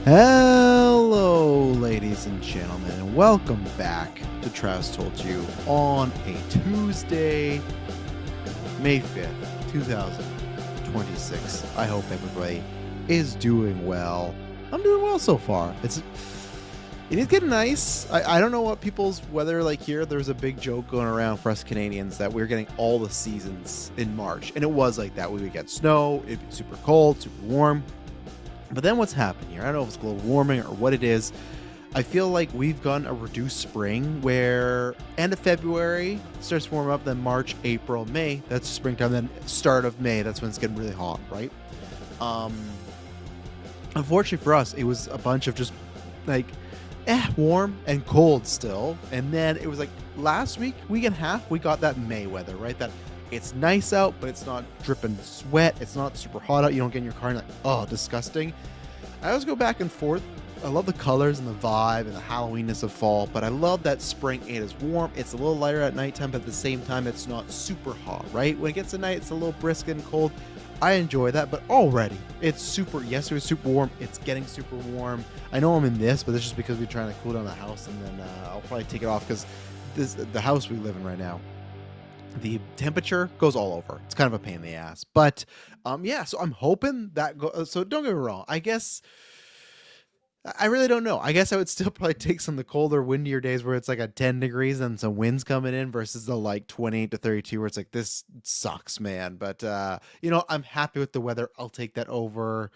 Hello, ladies and gentlemen, and welcome back to Travis Told You on a Tuesday, May 5th, 2026. I hope everybody is doing well. I'm doing well so far. It is getting nice. I don't know what people's weather like here. There's a big joke going around for us Canadians that we're getting all the seasons in March, and it was like that. We would get snow, it'd be super cold, super warm. But then what's happened here? I don't know if it's global warming or what it is. I feel like we've gotten a reduced spring where end of February starts to warm up, then March, April, May, that's springtime, then start of May, that's when it's getting really hot, right? Um Unfortunately for us, it was a bunch of just like warm and cold still. And then it was like last week and a half, we got that May weather, right? That it's nice out, but it's not dripping sweat. It's not super hot out. You don't get in your car and like, oh, disgusting. I always go back and forth. I love the colors and the vibe and the Halloweenness of fall, but I love that spring. It is warm. It's a little lighter at nighttime, but at the same time, it's not super hot, right? When it gets to night, it's a little brisk and cold. I enjoy that, but already it's super. Yesterday was super warm. It's getting super warm. I know I'm in this, but it's just because we're trying to cool down the house, and then I'll probably take it off because the house we live in right now, the temperature goes all over. It's kind of a pain in the ass, but yeah. So I'm hoping that so don't get me wrong. I guess I really don't know. I guess I would still probably take some of the colder, windier days where it's like a 10 degrees and some winds coming in versus the like 28 to 32 where it's like this sucks, man. But I'm happy with the weather. I'll take that over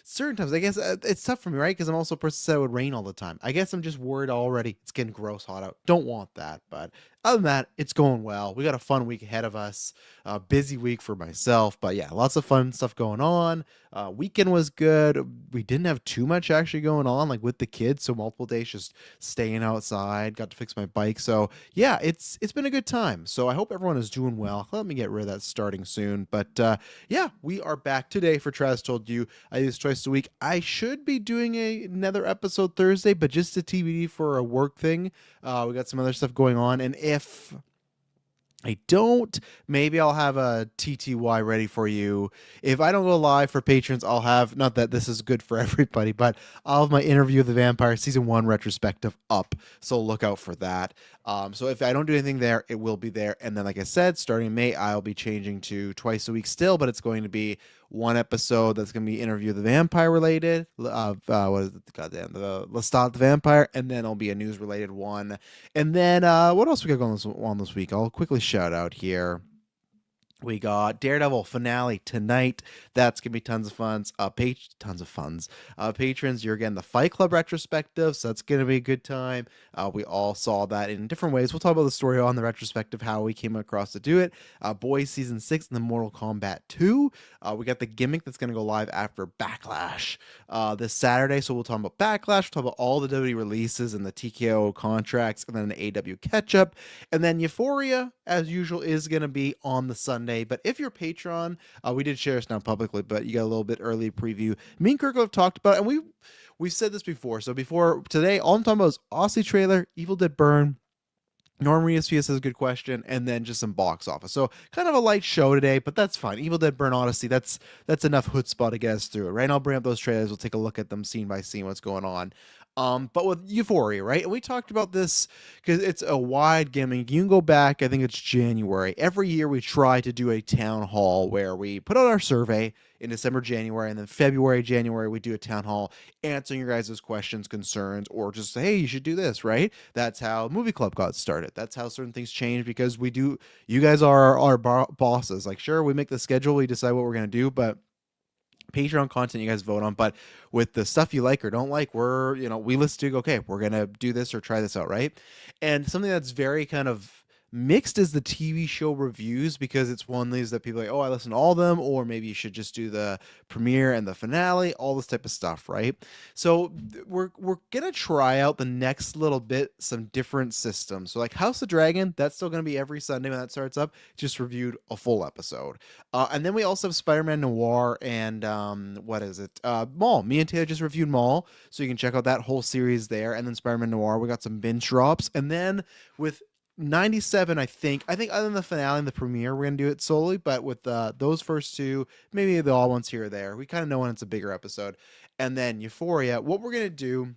certain times. I guess it's tough for me, right? Because I'm also a person that would rain all the time. I guess I'm just worried already. It's getting gross hot out. Don't want that. But other than that, it's going well. We got a fun week ahead of us. A busy week for myself. But yeah, lots of fun stuff going on. Weekend was good. We didn't have too much actually going on, like with the kids. So multiple days just staying outside. Got to fix my bike. So yeah, it's been a good time. So I hope everyone is doing well. Let me get rid of that starting soon. But yeah, we are back today for Travis Told You. I do this twice a week. I should be doing another episode Thursday, but just a TBD for a work thing. We got some other stuff going on, and if I don't, maybe I'll have a TTY ready for you. If I don't go live for patrons, I'll have, not that this is good for everybody, but I'll have my Interview of the Vampire Season 1 retrospective up. So look out for that. So if I don't do anything there, it will be there. And then, like I said, starting May, I'll be changing to twice a week still, but it's going to be one episode that's going to be Interview of the Vampire related. What is it? Goddamn, the Lestat the Vampire. And then it'll be a news related one. And then what else we got going on this week? I'll quickly shout out here. We got Daredevil finale tonight. That's gonna be tons of fun. Tons of funs. Patrons, you're getting the Fight Club retrospective, so that's gonna be a good time. We all saw that in different ways. We'll talk about the story on the retrospective, how we came across to do it. Boys season 6 and the Mortal Kombat 2. We got the gimmick that's gonna go live after Backlash this Saturday. So we'll talk about Backlash. We'll talk about all the WWE releases and the TKO contracts, and then the AW catch up, and then Euphoria, as usual, is gonna be on the Sunday. But if you're Patreon, we did share this now publicly, but you got a little bit early preview. Me and Kirk have talked about it, and we've said this before. So before today, all I'm talking about is Odyssey trailer, Evil Dead Burn, Norm Reesfias has a good question, and then just some box office. So kind of a light show today, but that's fine. Evil Dead Burn Odyssey, that's enough chutzpah to get us through it, right? And I'll bring up those trailers. We'll take a look at them scene by scene, what's going on. But with Euphoria, right? And we talked about this because it's a wide gimmick. You can go back, I think it's January. Every year we try to do a town hall where we put out our survey in December, January, and then February, January, we do a town hall answering your guys' questions, concerns, or just, hey, you should do this, right? That's how Movie Club got started. That's how certain things change because you guys are our bosses. Like, sure, we make the schedule, we decide what we're going to do, but Patreon content you guys vote on, but with the stuff you like or don't like, we listen to, okay, we're going to do this or try this out, right? And something that's very kind of mixed is the TV show reviews, because it's one of these that people are like, oh, I listen to all of them, or maybe you should just do the premiere and the finale, all this type of stuff, right? So we're gonna try out the next little bit some different systems. So like House of Dragon, that's still gonna be every Sunday when that starts up. Just reviewed a full episode, and then we also have Spider-Man Noir and what is it? Maul. Me and Taylor just reviewed Maul, so you can check out that whole series there. And then Spider-Man Noir, we got some binge drops, and then with 97, I think other than the finale and the premiere, we're gonna do it solely. But with those first two, maybe the all ones here or there, we kind of know when it's a bigger episode. And then Euphoria, what we're gonna do.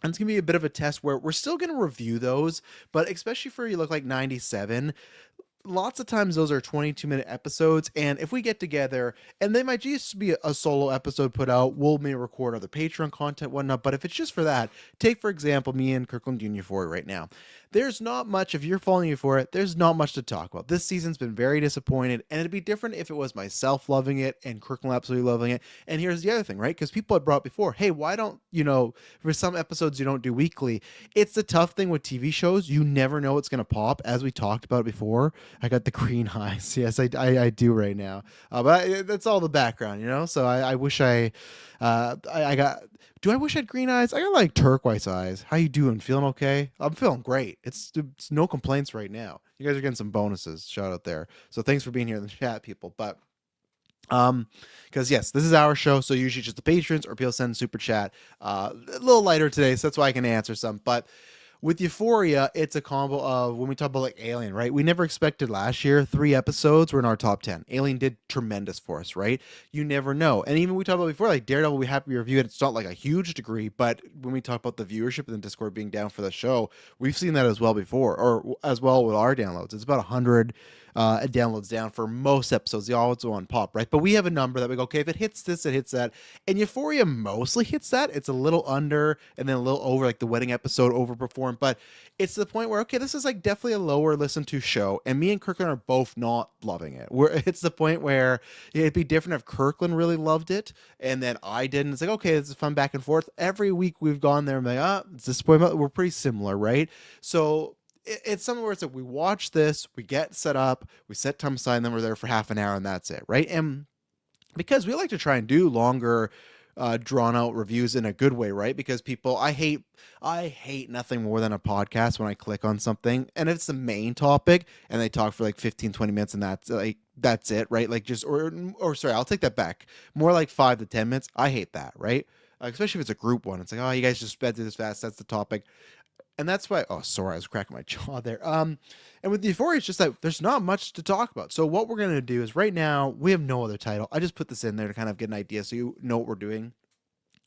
And it's gonna be a bit of a test where we're still gonna review those, but especially for you look like 97, lots of times those are 22-minute episodes, and if we get together and they might just be a solo episode put out, we'll maybe record other Patreon content, whatnot. But if it's just for that, take for example me and Kirkland doing Euphoria right now. There's not much, if you're following Euphoria, there's not much to talk about. This season's been very disappointed, and it'd be different if it was myself loving it and Kirkland absolutely loving it. And here's the other thing, right? Because people had brought before, hey, why don't for some episodes you don't do weekly? It's the tough thing with TV shows, you never know what's gonna pop, as we talked about before. I got the green eyes. Yes, I do right now. But that's all the background, So I wish I got. Do I wish I had green eyes? I got like turquoise eyes. How you doing? Feeling okay? I'm feeling great. It's no complaints right now. You guys are getting some bonuses. Shout out there. So thanks for being here in the chat, people. But because yes, this is our show, so usually just the patrons or people send super chat. A little lighter today, so that's why I can answer some. But with Euphoria, it's a combo of when we talk about like Alien, right? We never expected last year 3 episodes were in our top 10. Alien did tremendous for us, right? You never know. And even we talked about before, like Daredevil, we have to review it. It's not like a huge degree, but when we talk about the viewership and the Discord being down for the show, we've seen that as well before, or as well with our downloads. It's about 100 downloads down for most episodes. They always go on pop, right? But we have a number that we go, okay, if it hits this, it hits that. And Euphoria mostly hits that. It's a little under and then a little over, like the wedding episode overperformed. But it's to the point where, okay, this is like definitely a lower listened to show. And me and Kirkland are both not loving it. It's the point where it'd be different if Kirkland really loved it and then I didn't. It's like, okay, this is fun back and forth. Every week we've gone there and like, it's disappointment. We're pretty similar, right? So it's something where it's like we watch this, we get set up, we set time aside, and then we're there for half an hour, and that's it, right? And because we like to try and do longer, drawn out reviews in a good way, right? Because I hate nothing more than a podcast when I click on something and it's the main topic and they talk for like 15, 20 minutes and that's it, right? Like or sorry, I'll take that back. More like 5 to 10 minutes. I hate that, right? Especially if it's a group one. It's like, oh, you guys just sped through this fast. That's the topic. And that's why, oh, sorry, I was cracking my jaw there. And with the Euphoria, it's just that there's not much to talk about. So what we're going to do is right now, we have no other title. I just put this in there to kind of get an idea so you know what we're doing.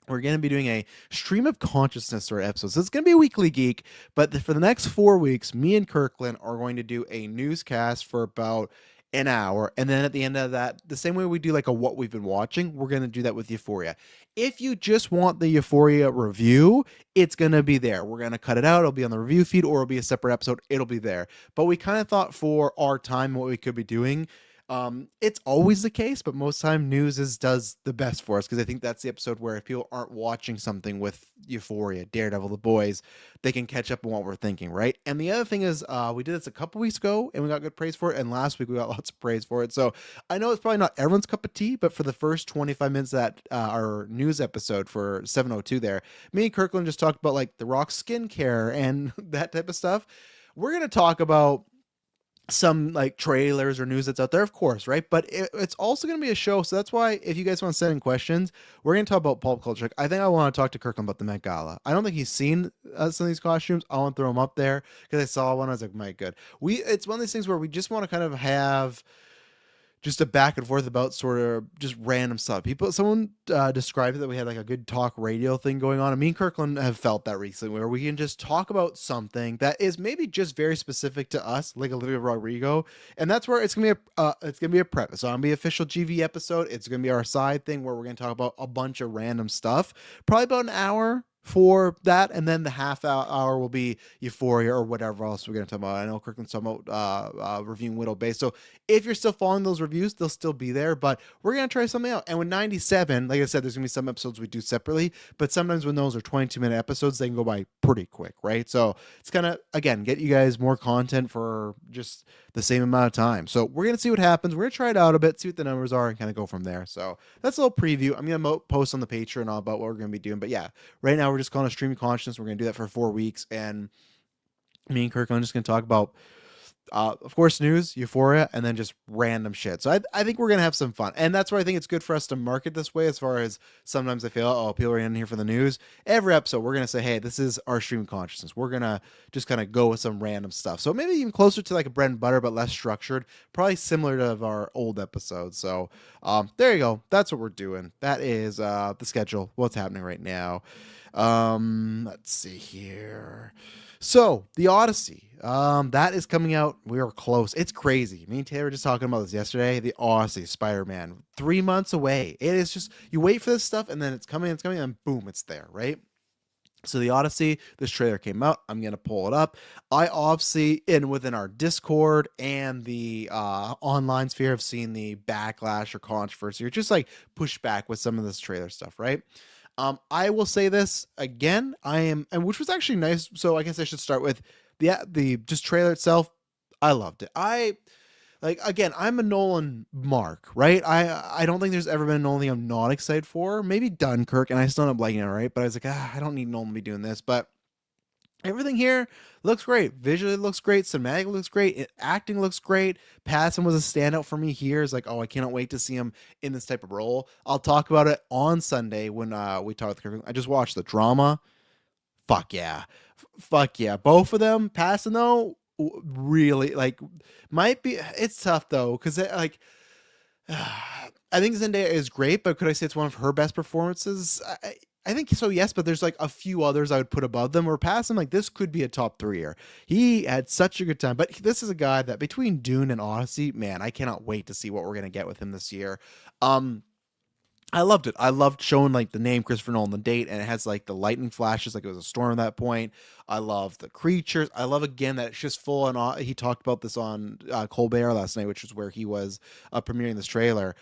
We're going to be doing a stream of consciousness or episodes. So it's going to be a weekly geek, but for the next 4 weeks, me and Kirkland are going to do a newscast for about an hour. And then at the end of that, the same way we do like a what we've been watching, we're going to do that with Euphoria. If you just want the Euphoria review, it's going to be there. We're going to cut it out. It'll be on the review feed or it'll be a separate episode. It'll be there. But we kind of thought for our time, what we could be doing, it's always the case, but most time news does the best for us because I think that's the episode where if people aren't watching something with Euphoria, Daredevil, The Boys, they can catch up on what we're thinking, right? And the other thing is, we did this a couple weeks ago and we got good praise for it, and last week we got lots of praise for it. So I know it's probably not everyone's cup of tea, but for the first 25 minutes of that our news episode for 702 there, me and Kirkland just talked about like The Rock's skincare and that type of stuff. We're going to talk about some like trailers or news that's out there, of course, right? But it's also going to be a show. So that's why if you guys want to send in questions, we're going to talk about pulp culture. I think I want to talk to Kirkland about the Met Gala. I don't think he's seen some of these costumes. I want to throw them up there because I saw one. I was like, my good. It's one of these things where we just want to kind of have just a back and forth about sort of just random stuff. Someone described that we had like a good talk radio thing going on. And me and Kirkland have felt that recently where we can just talk about something that is maybe just very specific to us, like Olivia Rodrigo. And that's where it's going to be a prep. So on the official GV episode, it's going to be our side thing where we're going to talk about a bunch of random stuff, probably about an hour for that, and then the half hour will be Euphoria or whatever else we're going to talk about. I know Kirkland's talking about reviewing Widow Bay, so if you're still following those reviews, they'll still be there, but we're going to try something out. And with 97, like I said, there's going to be some episodes we do separately, but sometimes when those are 22-minute episodes, they can go by pretty quick, right? So it's kind of, again, get you guys more content for just the same amount of time. So we're going to see what happens. We're going to try it out a bit, see what the numbers are, and kind of go from there. So that's a little preview. I'm going to post on the Patreon all about what we're going to be doing, but yeah, right now we're just calling it Stream of Consciousness. We're going to do that for 4 weeks, and me and Kirk, I'm just going to talk about Of course, news, Euphoria, and then just random shit. So I think we're gonna have some fun, and that's why I think it's good for us to market this way. As far as sometimes I feel, oh, people are in here for the news. Every episode, we're gonna say, hey, this is our stream of consciousness. We're gonna just kind of go with some random stuff. So maybe even closer to like a bread and butter, but less structured. Probably similar to our old episodes. So there you go. That's what we're doing. That is the schedule. What's happening right now? Let's see here. So the Odyssey, that is coming out. We are close. It's crazy. Me and Taylor were just talking about this yesterday. The Odyssey, Spider-Man, 3 months away. It is just, you wait for this stuff, and then it's coming, and boom, it's there, right? So the Odyssey, this trailer came out. I'm gonna pull it up. I obviously, within our Discord and the online sphere, have seen the backlash or controversy or just like pushback with some of this trailer stuff, right? I will say this again. And which was actually nice. So I guess I should start with the just trailer itself. I loved it. Again, I'm a Nolan mark, right? I don't think there's ever been a Nolan thing I'm not excited for. Maybe Dunkirk, and I still end up liking it, right? But I was like, I don't need Nolan to be doing this. But everything here looks great. Visually looks great. Cinematic looks great. Acting looks great. Pattinson was a standout for me here. It's like, oh, I cannot wait to see him in this type of role. I'll talk about it on Sunday when we talk with Kirk. I just watched the drama. Fuck yeah. Fuck yeah. Both of them. Pattinson, though, really, like, might be. It's tough, though, because, like, I think Zendaya is great, but could I say it's one of her best performances? I think so, yes, but there's like a few others I would put above them or past them. Like, this could be a top 3-er. He had such a good time, but this is a guy that between Dune and Odyssey, man, I cannot wait to see what we're gonna get with him this year. I loved it. I loved showing like the name Christopher Nolan, the date, and it has like the lightning flashes, like it was a storm at that point. I love the creatures. I love again that it's just full on. He talked about this on Colbert last night, which is where he was premiering this trailer.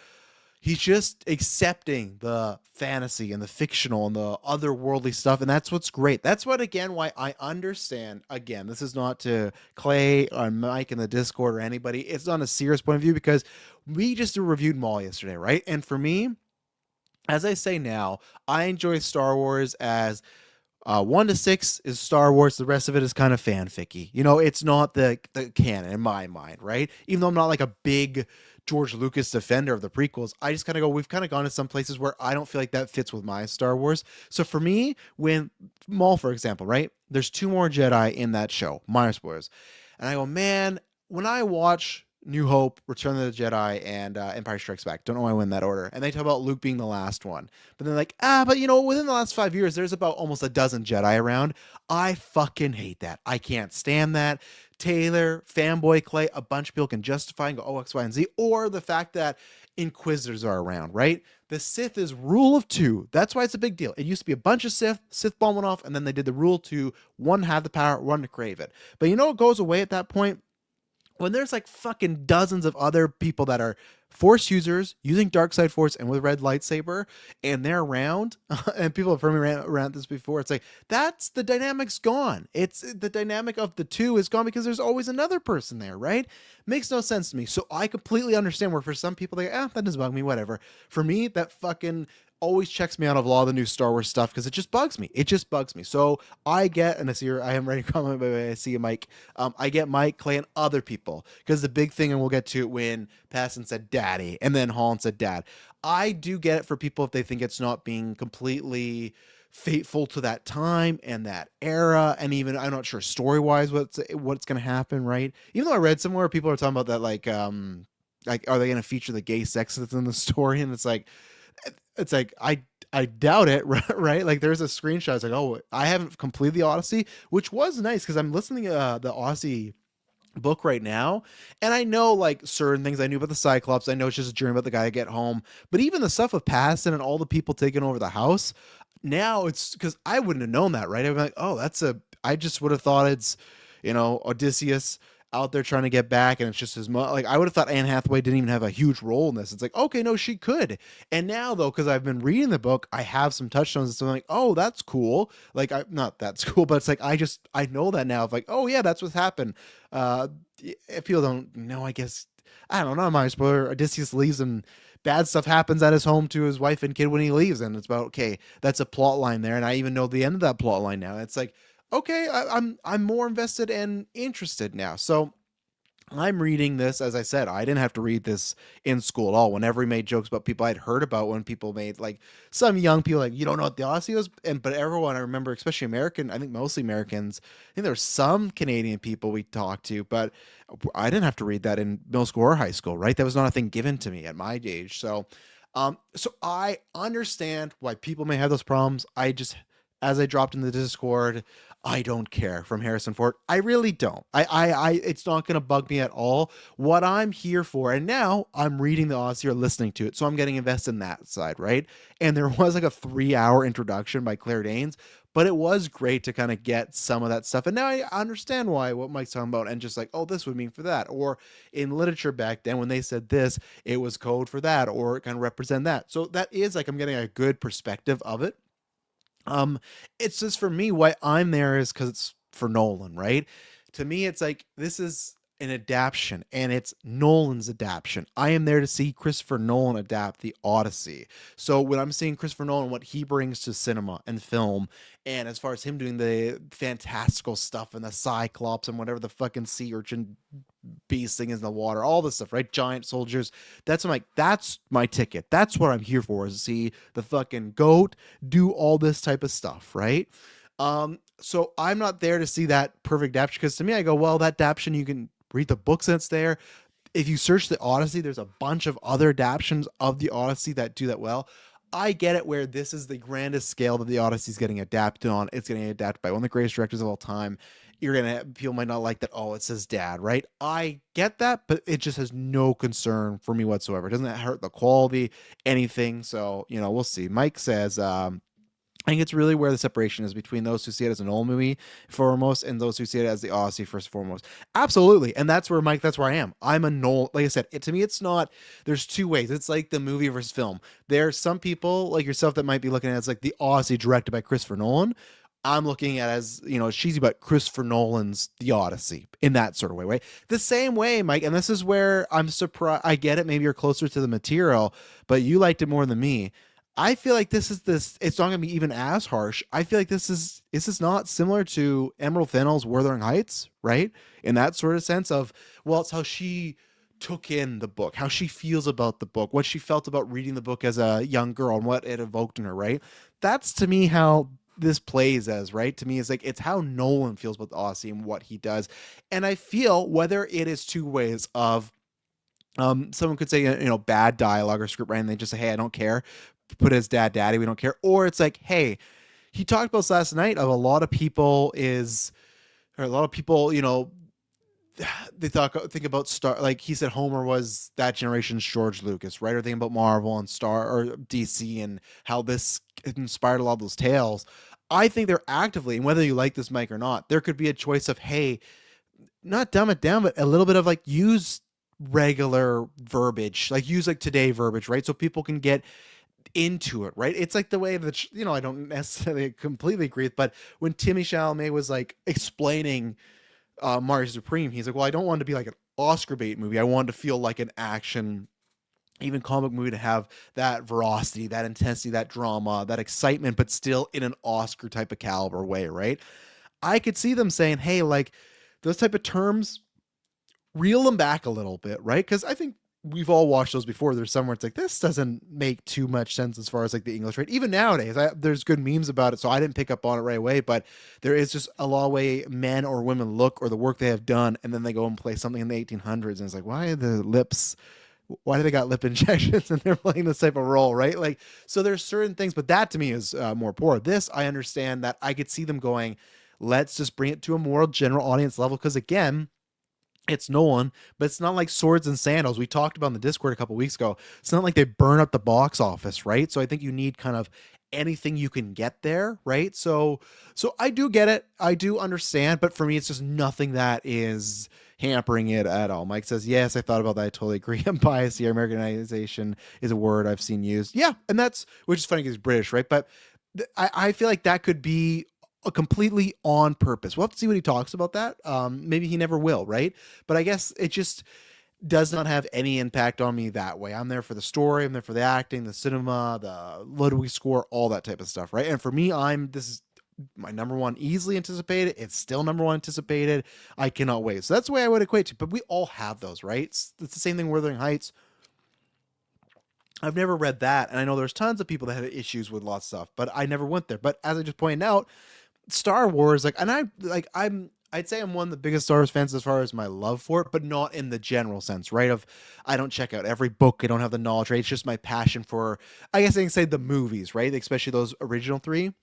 He's just accepting the fantasy and the fictional and the otherworldly stuff. And that's what's great. That's what, again, why I understand. Again, this is not to Clay or Mike in the Discord or anybody. It's on a serious point of view because we just reviewed Maul yesterday, right? And for me, as I say now, I enjoy Star Wars as 1 to 6 is Star Wars. The rest of it is kind of fanficky. You know, it's not the canon in my mind, right? Even though I'm not like a big George Lucas defender of the prequels, I just kind of go, we've kind of gone to some places where I don't feel like that fits with my Star Wars. So for me, when Maul, for example, right? There's 2 more Jedi in that show, minor spoilers. And I go, man, when I watch New Hope, Return of the Jedi, and Empire Strikes Back. Don't know why I went in that order. And they talk about Luke being the last one. But they're like, but you know, within the last 5 years, there's about almost a dozen Jedi around. I fucking hate that. I can't stand that. Taylor, fanboy Clay, a bunch of people can justify and go, oh, X, Y, and Z. Or the fact that Inquisitors are around, right? The Sith is rule of 2. That's why it's a big deal. It used to be a bunch of Sith bomb went off, and then they did the rule 2. One had the power, one to crave it. But you know what goes away at that point? When there's like fucking dozens of other people that are Force users using dark side Force and with red lightsaber, and they're around, and people have heard me around this before. It's like, that's the dynamic's gone. It's the dynamic of the 2 is gone because there's always another person there, right? Makes no sense to me. So I completely understand where for some people they go, that doesn't bug me, whatever. For me, that fucking always checks me out of a lot of the new Star Wars stuff because it just bugs me. It just bugs me. So I get, and I am ready to comment, but I see you, Mike. I get Mike, Clay, and other people because the big thing, and we'll get to it when Passon said daddy and then Holland said dad. I do get it for people if they think it's not being completely faithful to that time and that era, and even I'm not sure story wise what's going to happen, right? Even though I read somewhere people are talking about that, like are they going to feature the gay sex that's in the story? And it's like I doubt it, right? Like there's a screenshot. It's like, oh, I haven't completed the Odyssey, which was nice because I'm listening to the Odyssey book right now, and I know like certain things. I knew about the Cyclops. I know it's just a journey about the guy to get home. But even the stuff with Paston and all the people taking over the house, now it's because I wouldn't have known that, right? I'd be like, oh, I just would have thought it's, Odysseus out there trying to get back, and it's just his mom. Like I would have thought Anne Hathaway didn't even have a huge role in this. It's like, okay, no, she could. And now though, because I've been reading the book, I have some touchstones, and so I'm like, oh, that's cool. Like not that's cool, but it's like I know that now. Of like, oh yeah, that's what's happened. If people don't know, I guess I don't know. My spoiler: Odysseus leaves, and bad stuff happens at his home to his wife and kid when he leaves, and it's about okay, that's a plot line there, and I even know the end of that plot line now. It's like, okay, I'm more invested and interested now. So I'm reading this, as I said, I didn't have to read this in school at all. Whenever he made jokes about people I'd heard about, when people made like some young people like, you don't know what the Odyssey was, and but everyone I remember, especially American, I think mostly Americans. I think there were some Canadian people we talked to, but I didn't have to read that in middle school or high school, right? That was not a thing given to me at my age. So I understand why people may have those problems. I just, as I dropped in the Discord, I don't care from Harrison Ford. I really don't. It's not going to bug me at all. What I'm here for, and now I'm reading the Odyssey or listening to it, so I'm getting invested in that side, right? And there was like a 3 hour introduction by Claire Danes, but it was great to kind of get some of that stuff. And now I understand why what Mike's talking about, and just like, oh, this would mean for that. Or in literature back then, when they said this, it was code for that, or it kind of represent that. So that is like I'm getting a good perspective of it. um, it's just for me why I'm there is because it's for Nolan, right? To me, it's like this is an adaptation and it's Nolan's adaptation. I am there to see Christopher Nolan adapt the Odyssey. So when I'm seeing Christopher Nolan, what he brings to cinema and film, and as far as him doing the fantastical stuff and the Cyclops and whatever the fucking sea urchin beast thing is in the water, all this stuff, right? Giant soldiers. That's my ticket. That's what I'm here for, is to see the fucking goat do all this type of stuff, right? So I'm not there to see that perfect adaptation, because to me, I go, well, that adaptation, you can read the books that's there. If you search the Odyssey, there's a bunch of other adaptations of the Odyssey that do that well. I get it, where this is the grandest scale that the Odyssey is getting adapted on. It's getting adapted by one of the greatest directors of all time. People might not like that. Oh, it says dad, right? I get that, but it just has no concern for me whatsoever. It doesn't hurt the quality, anything. So, we'll see. Mike says, I think it's really where the separation is between those who see it as an old movie foremost and those who see it as the Odyssey first and foremost. Absolutely. And that's where, Mike, that's where I am. I'm a Nolan. Like I said, to me, it's not, there's two ways. It's like the movie versus film. There's some people like yourself that might be looking at it as like the Odyssey directed by Christopher Nolan. I'm looking at it as, cheesy, but Christopher Nolan's The Odyssey in that sort of way, right? The same way, Mike, and this is where I'm surprised. I get it. Maybe you're closer to the material, but you liked it more than me. I feel like it's not going to be even as harsh. I feel like this is not similar to Emerald Fennell's Wuthering Heights, right? In that sort of sense of, well, it's how she took in the book, how she feels about the book, what she felt about reading the book as a young girl and what it evoked in her, right? That's to me how this plays as, right? To me, it's like, it's how Nolan feels about the Odyssey and what he does. And I feel whether it is two ways of, someone could say, bad dialogue or script writing, they just say, hey, I don't care, put his dad daddy, we don't care. Or it's like, hey, he talked about this last night of a lot of people they think about Star, like he said Homer was that generation's George Lucas, right? Or thinking about Marvel and Star or DC and how this inspired a lot of those tales. I think they're actively, and whether you like this, Mike, or not, there could be a choice of, hey, not dumb it down, but a little bit of like use regular verbiage, like use like today verbiage, right? So people can get into it, right? It's like the way that, I don't necessarily completely agree with, but when Timmy Chalamet was like explaining Mario Supreme, he's like, well, I don't want it to be like an Oscar bait movie. I want to feel like an action, even comic movie, to have that veracity, that intensity, that drama, that excitement, but still in an Oscar type of caliber way, right? I could see them saying, hey, like those type of terms, reel them back a little bit, right? Because I think we've all watched those before. There's somewhere it's like, this doesn't make too much sense as far as like the English, right? Even nowadays, there's good memes about it, so I didn't pick up on it right away, but there is just a lot of way men or women look or the work they have done, and then they go and play something in the 1800s, and it's like, why do they got lip injections and they're playing this type of role, right? Like, so there's certain things, but that to me is more poor. This, I understand that I could see them going, let's just bring it to a more general audience level, because again, it's Nolan, but it's not like Swords and Sandals. We talked about in the Discord a couple weeks ago. It's not like they burn up the box office, right? So I think you need kind of anything you can get there, right? So I do get it. I do understand, but for me, it's just nothing that is hampering it at all. Mike says, yes, I thought about that. I totally agree. I'm biased here. Americanization is a word I've seen used. Yeah, and which is funny because he's British, right? But I feel like that could be a completely on purpose. We'll have to see what he talks about that. Maybe he never will, right? But I guess it just does not have any impact on me that way. I'm there for the story. I'm there for the acting, the cinema, the Ludwig score, all that type of stuff, right? And for me, this is my number one easily anticipated. It's still number one anticipated. I cannot wait. So that's the way I would equate to. But we all have those, right? It's the same thing. Wuthering Heights. I've never read that, and I know there's tons of people that had issues with lots of stuff, but I never went there. But as I just pointed out, Star Wars, I'd say I'm one of the biggest Star Wars fans as far as my love for it, but not in the general sense, right? Of I don't check out every book, I don't have the knowledge, right? It's just my passion for, I guess I can say, the movies, right? Especially those original three.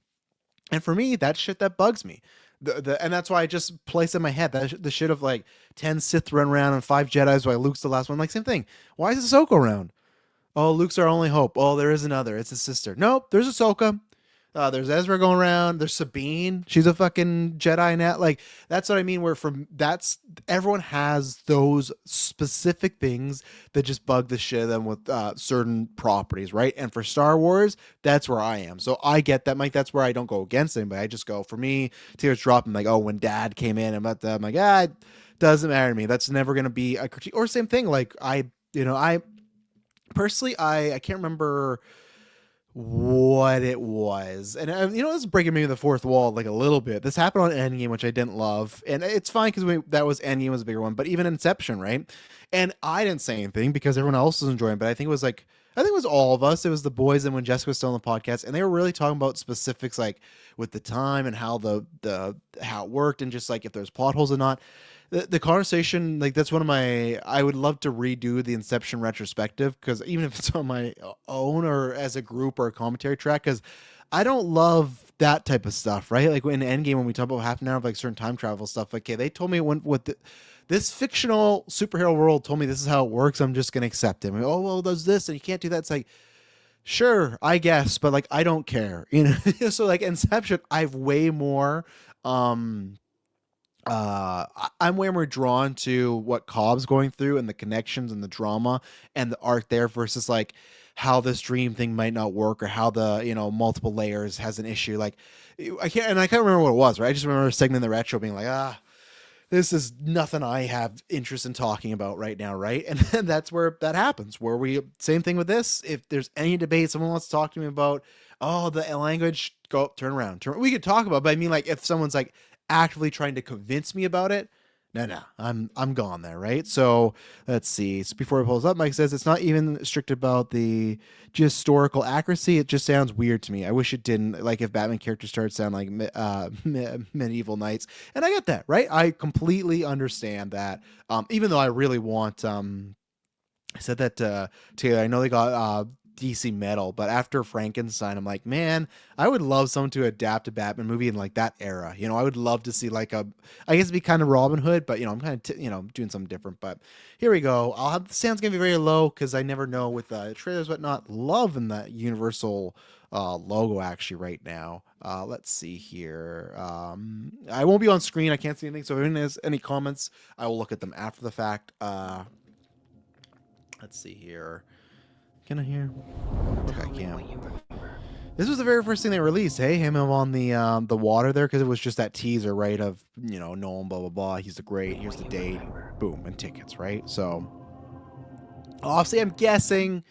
And for me, that's shit that bugs me. And that's why I just place in my head that the shit of like 10 Sith run around and 5 Jedis while Luke's the last one. Like, same thing. Why is Ahsoka around? Oh, Luke's our only hope. Oh, there is another. It's his sister. Nope, there's Ahsoka. There's Ezra going around. There's Sabine. She's a fucking Jedi now. Like, that's what I mean. Everyone has those specific things that just bug the shit out of them with certain properties, right? And for Star Wars, that's where I am. So I get that, Mike. That's where I don't go against anybody. I just go, for me, tears dropping. Like, oh, when Dad came in, I'm like, it doesn't matter to me. That's never gonna be a critique. Or same thing. Like, I personally, I can't remember what it was, and this is breaking maybe the fourth wall like a little bit. This happened on Endgame, which I didn't love, and it's fine because that was Endgame was a bigger one, but even Inception, right? And I didn't say anything because everyone else was enjoying it, but I think it was all of us. It was the boys, and when Jessica was still on the podcast, and they were really talking about specifics like with the time and how how it worked, and just like if there's plot holes or not. The conversation, like, that's one of I would love to redo the Inception retrospective, because even if it's on my own or as a group or a commentary track, because I don't love that type of stuff, right? Like in Endgame, when we talk about half an hour of like certain time travel stuff, like, okay, they told me this fictional superhero world told me this is how it works. I'm just going to accept it. Oh, well, there's this and you can't do that. It's like, sure, I guess, but like, I don't care, So like Inception, I've way more, I'm way more drawn to what Cobb's going through and the connections and the drama and the art there versus like how this dream thing might not work or how the multiple layers has an issue. Like I can't remember what it was, right? I just remember segmenting the retro being like, this is nothing I have interest in talking about right now, right? And then that's where that happens, where same thing with this. If there's any debate, someone wants to talk to me about, the language, turn around. We could talk about, but I mean, like, if someone's like actively trying to convince me about it, no, I'm gone there, right? So let's see. So before it pulls up, Mike says it's not even strict about the historical accuracy. It just sounds weird to me. I wish it didn't. Like if Batman characters started sound like medieval knights, and I get that, right? I completely understand that. Even though I really want, I said that Taylor. I know they got DC Metal, but after Frankenstein, I'm like, man, I would love someone to adapt a Batman movie in like that era. I would love to see like I guess it'd be kind of Robin Hood, but I'm kind of doing something different. But here we go. The sound's gonna be very low because I never know with trailers, whatnot. Loving the Universal logo actually right now. Let's see here. I won't be on screen. I can't see anything. So if anyone has any comments, I will look at them after the fact. Let's see here. Can I hear? Okay, I can. This was the very first thing they released. Hey, him on the water there, because it was just that teaser, right? Of Nolan, blah blah blah. He's the great. Here's the date. Boom, and tickets, right? So, obviously, I'm guessing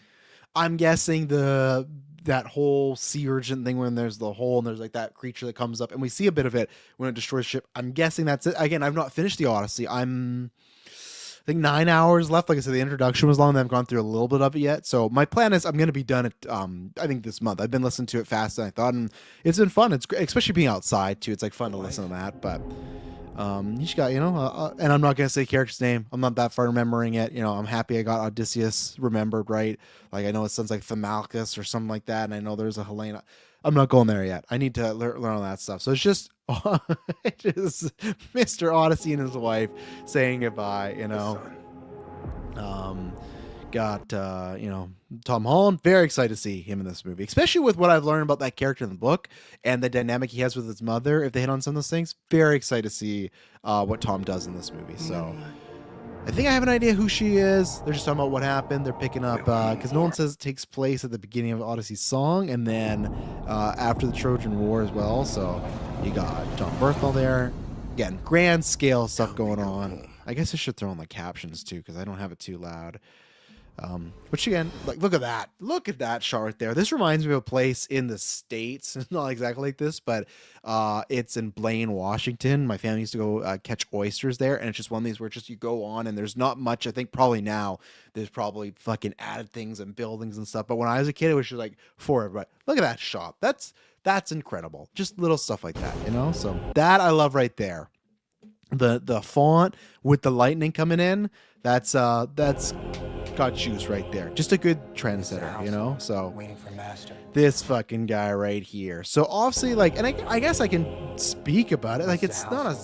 that whole sea urchin thing when there's the hole and there's like that creature that comes up, and we see a bit of it when it destroys the ship. I'm guessing that's it. Again, I've not finished the Odyssey. I think 9 hours left. Like I said, the introduction was long. And I've gone through a little bit of it yet. So my plan is I'm going to be done at, I think this month. I've been listening to it faster than I thought. And it's been fun. It's great, especially being outside too. It's like fun to listen to that. But you just got, and I'm not going to say character's name. I'm not that far remembering it. I'm happy I got Odysseus remembered, right? Like I know it sounds like Thamalchus or something like that. And I know there's a Helena. I'm not going there yet. I need to learn all that stuff. So it's just Mr. Odyssey and his wife saying goodbye, got Tom Holland, very excited to see him in this movie, especially with what I've learned about that character in the book and the dynamic he has with his mother. If they hit on some of those things, very excited to see what Tom does in this movie. So I think I have an idea who she is. They're just talking about what happened. They're picking up because Nolan says it takes place at the beginning of Odyssey's song and then after the Trojan War as well. So you got John Berthel there. Again, grand scale stuff going on. I guess I should throw in the captions too because I don't have it too loud. Which again, like, look at that shot right there. This reminds me of a place in the States. It's not exactly like this, but it's in Blaine, Washington. My family used to go catch oysters there, and it's just one of these where just you go on and there's not much. I think probably now there's probably fucking added things and buildings and stuff. But when I was a kid, it was just like for everybody. Look at that shot. That's incredible. Just little stuff like that, you know. So that I love right there. The font with the lightning coming in. That's got juice right there. Just a good trendsetter, you know? So waiting for master. This fucking guy right here. So obviously, like, and I guess I can speak about it. Like, it's not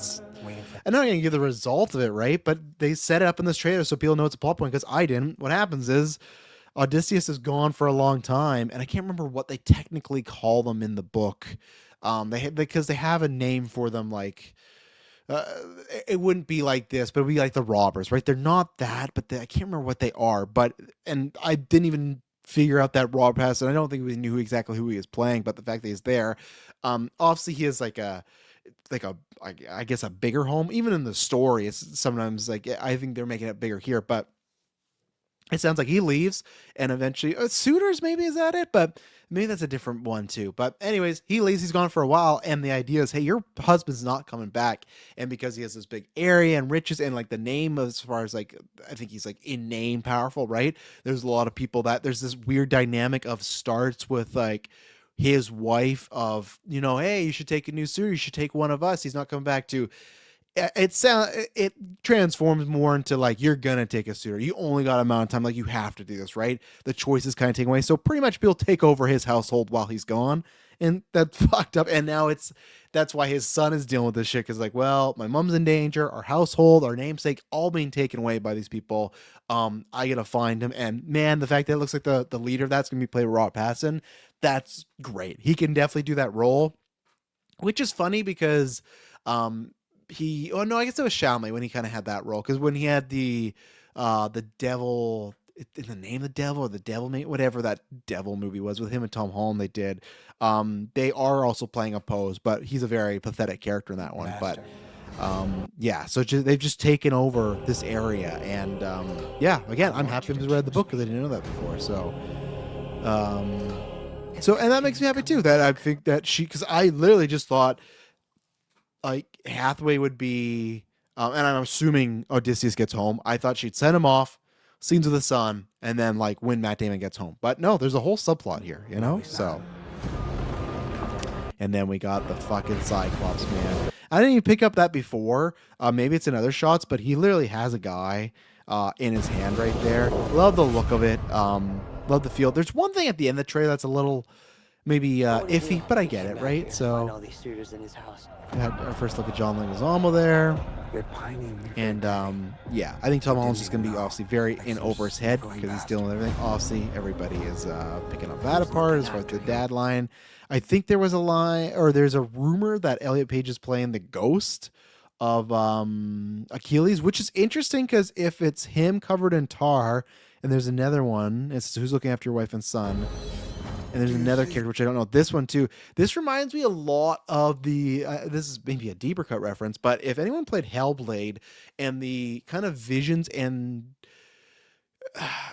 I'm not gonna give the result of it, right? But they set it up in this trailer so people know it's a plot point, because I didn't. What happens is Odysseus is gone for a long time, and I can't remember what they technically call them in the book. Because they have a name for them, like it wouldn't be like this, but it would be like the robbers, right? They're not that, but I can't remember what they are. And I didn't even figure out that Rob pass, and I don't think we knew exactly who he was playing, but the fact that he's there, obviously he is like I guess a bigger home. Even in the story, it's sometimes like I think they're making it bigger here, but it sounds like he leaves and eventually suitors, maybe, is that it? But maybe that's a different one too. But anyways, he leaves, he's gone for a while, and the idea is, hey, your husband's not coming back. And because he has this big area and riches and like the name, as far as like, I think he's like in name powerful, right? There's a lot of people that there's this weird dynamic of starts with like his wife of, you know, hey, you should take a new suitor, you should take one of us, he's not coming back, to it transforms more into like, you're gonna take a suitor, you only got a amount of time, like you have to do this, right? The choice is kind of taken away, so pretty much people take over his household while he's gone, and that's fucked up. And now that's why his son is dealing with this shit, because like, well, my mom's in danger, our household, our namesake, all being taken away by these people. I gotta find him. And man, the fact that it looks like the leader of that's gonna be played by Robert Pattinson, that's great. He can definitely do that role, which is funny because I guess it was Chalamet when he kind of had that role, because when he had the devil in the name of the devil, or the devil mate, whatever that devil movie was with him and Tom Holland, they did. They are also playing a pose, but he's a very pathetic character in that one. Master. But yeah, so they've just taken over this area, and yeah, again, I'm happy to read the book because I didn't know that before. So and that makes me happy too, that I think that because I literally just thought like Hathaway would be, and I'm assuming Odysseus gets home. I thought she'd send him off, scenes with the son, and then like when Matt Damon gets home. But no, there's a whole subplot here, you know? So, and then we got the fucking Cyclops, man. I didn't even pick up that before. Maybe it's in other shots, but he literally has a guy in his hand right there. Love the look of it. Love the feel. There's one thing at the end of the trailer that's a little maybe iffy, but I get it, right? So we had our first look at John Leguizamo there, and yeah, I think Tom Holland's just gonna be obviously very in over his head because he's dealing with everything. Obviously, everybody is picking up that apart as far as the dad line. I think there was a line, or there's a rumor that Elliot Page is playing the ghost of Achilles, which is interesting because if it's him covered in tar, and there's another one, it's who's looking after your wife and son. And there's another character, which I don't know. This one, too. This reminds me a lot of the... this is maybe a deeper cut reference, but if anyone played Hellblade and the kind of visions and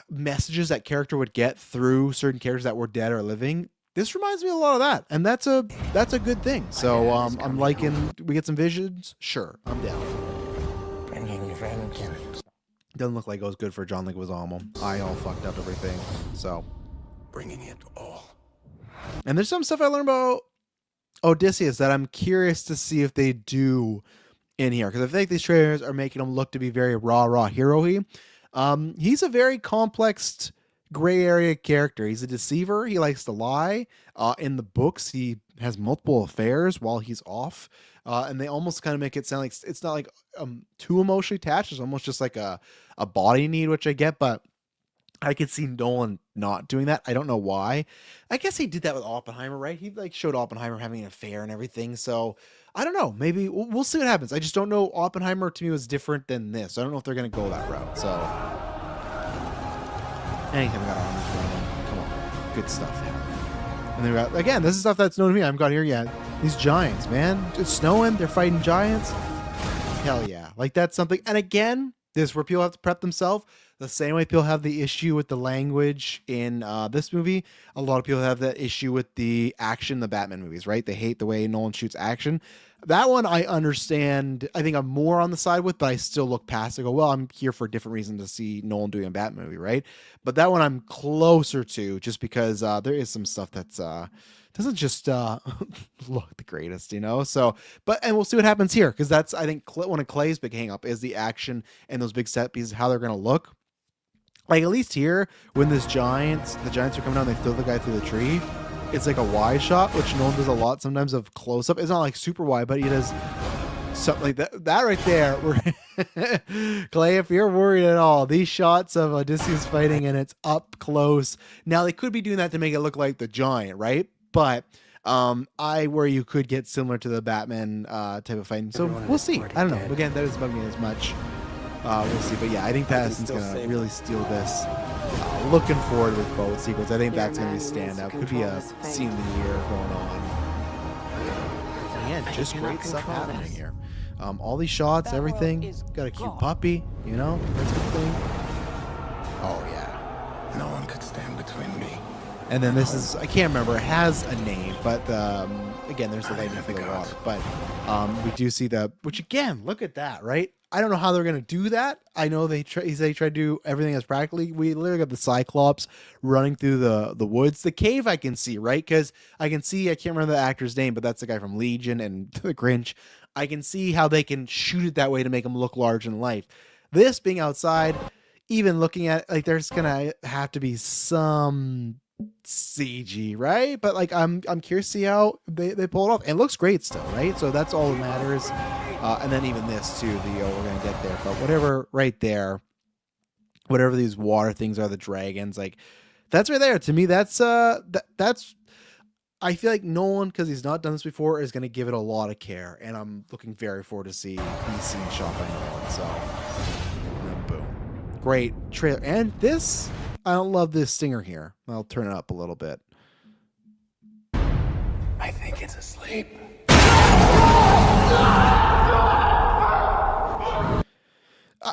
messages that character would get through certain characters that were dead or living, this reminds me a lot of that. And that's a good thing. So I'm liking... We get some visions? Sure, I'm down. Doesn't look like it was good for John Leguizamo. I all fucked up everything. So... bringing it all. And there's some stuff I learned about Odysseus that I'm curious to see if they do in here, because I think these trailers are making him look to be very raw hero-y. He's a very complex gray area character. He's a deceiver. He likes to lie. In the books, he has multiple affairs while he's off, and they almost kind of make it sound like it's not like too emotionally attached. It's almost just like a body need, which I get, but I could see Nolan not doing that. I don't know why. I guess he did that with Oppenheimer, right? He like showed Oppenheimer having an affair and everything. So I don't know. Maybe we'll see what happens. I just don't know. Oppenheimer to me was different than this. I don't know if they're going to go that route. So anything we got on this random. Come on. Good stuff. And then we got, again, this is stuff that's known to me. I haven't got here yet. These giants, man. It's snowing. They're fighting giants. Hell yeah. Like that's something. And again, this is where people have to prep themselves. The same way people have the issue with the language in this movie, a lot of people have that issue with the action in the Batman movies, right? They hate the way Nolan shoots action. That one I understand. I think I'm more on the side with, but I still look past it. Go, well, I'm here for a different reason to see Nolan doing a Batman movie, right? But that one I'm closer to, just because there is some stuff that's doesn't just look the greatest, you know. So, but and we'll see what happens here, because that's, I think, one of Clay's big hang up is the action and those big set pieces, how they're gonna look. Like at least here, when the Giants are coming down, they throw the guy through the tree. It's like a wide shot, which Nolan does a lot sometimes of close up. It's not like super wide, but he does something like that. That right there, Clay, if you're worried at all, these shots of Odysseus fighting and it's up close. Now they could be doing that to make it look like the Giant, right? But I worry you could get similar to the Batman type of fighting. So we'll see. I don't know. Again, that doesn't bug me as much. We'll see. But yeah, I think Pattinson's going to really steal this. Looking forward with both sequels. I think that's going to be a standout. Could be a scene of the year going on. Yeah, just great stuff happening here. All these shots, everything. Got a cute puppy, you know? That's a good thing. Oh, yeah. No one could stand between me. And then this is, I can't remember, it has a name, but again, there's the lightning for the water. But we do see which again, look at that, right? I don't know how they're going to do that. I know they try to do everything as practically. We literally got the Cyclops running through the woods. The cave I can see, right? Because I can see, I can't remember the actor's name, but that's the guy from Legion and The Grinch. I can see how they can shoot it that way to make him look large in life. This being outside, even looking at, like, there's going to have to be some CG, right? But like I'm curious to see how they pull it off. And it looks great still, right? So that's all that matters. And then even this too, we're gonna get there. But whatever right there, whatever these water things are, the dragons, like that's right there. To me, that's I feel like Nolan, because he's not done this before, is gonna give it a lot of care. And I'm looking very forward to see these scenes shot by Nolan. So and then boom. Great trailer. And this, I don't love this stinger here. I'll turn it up a little bit. I think it's asleep.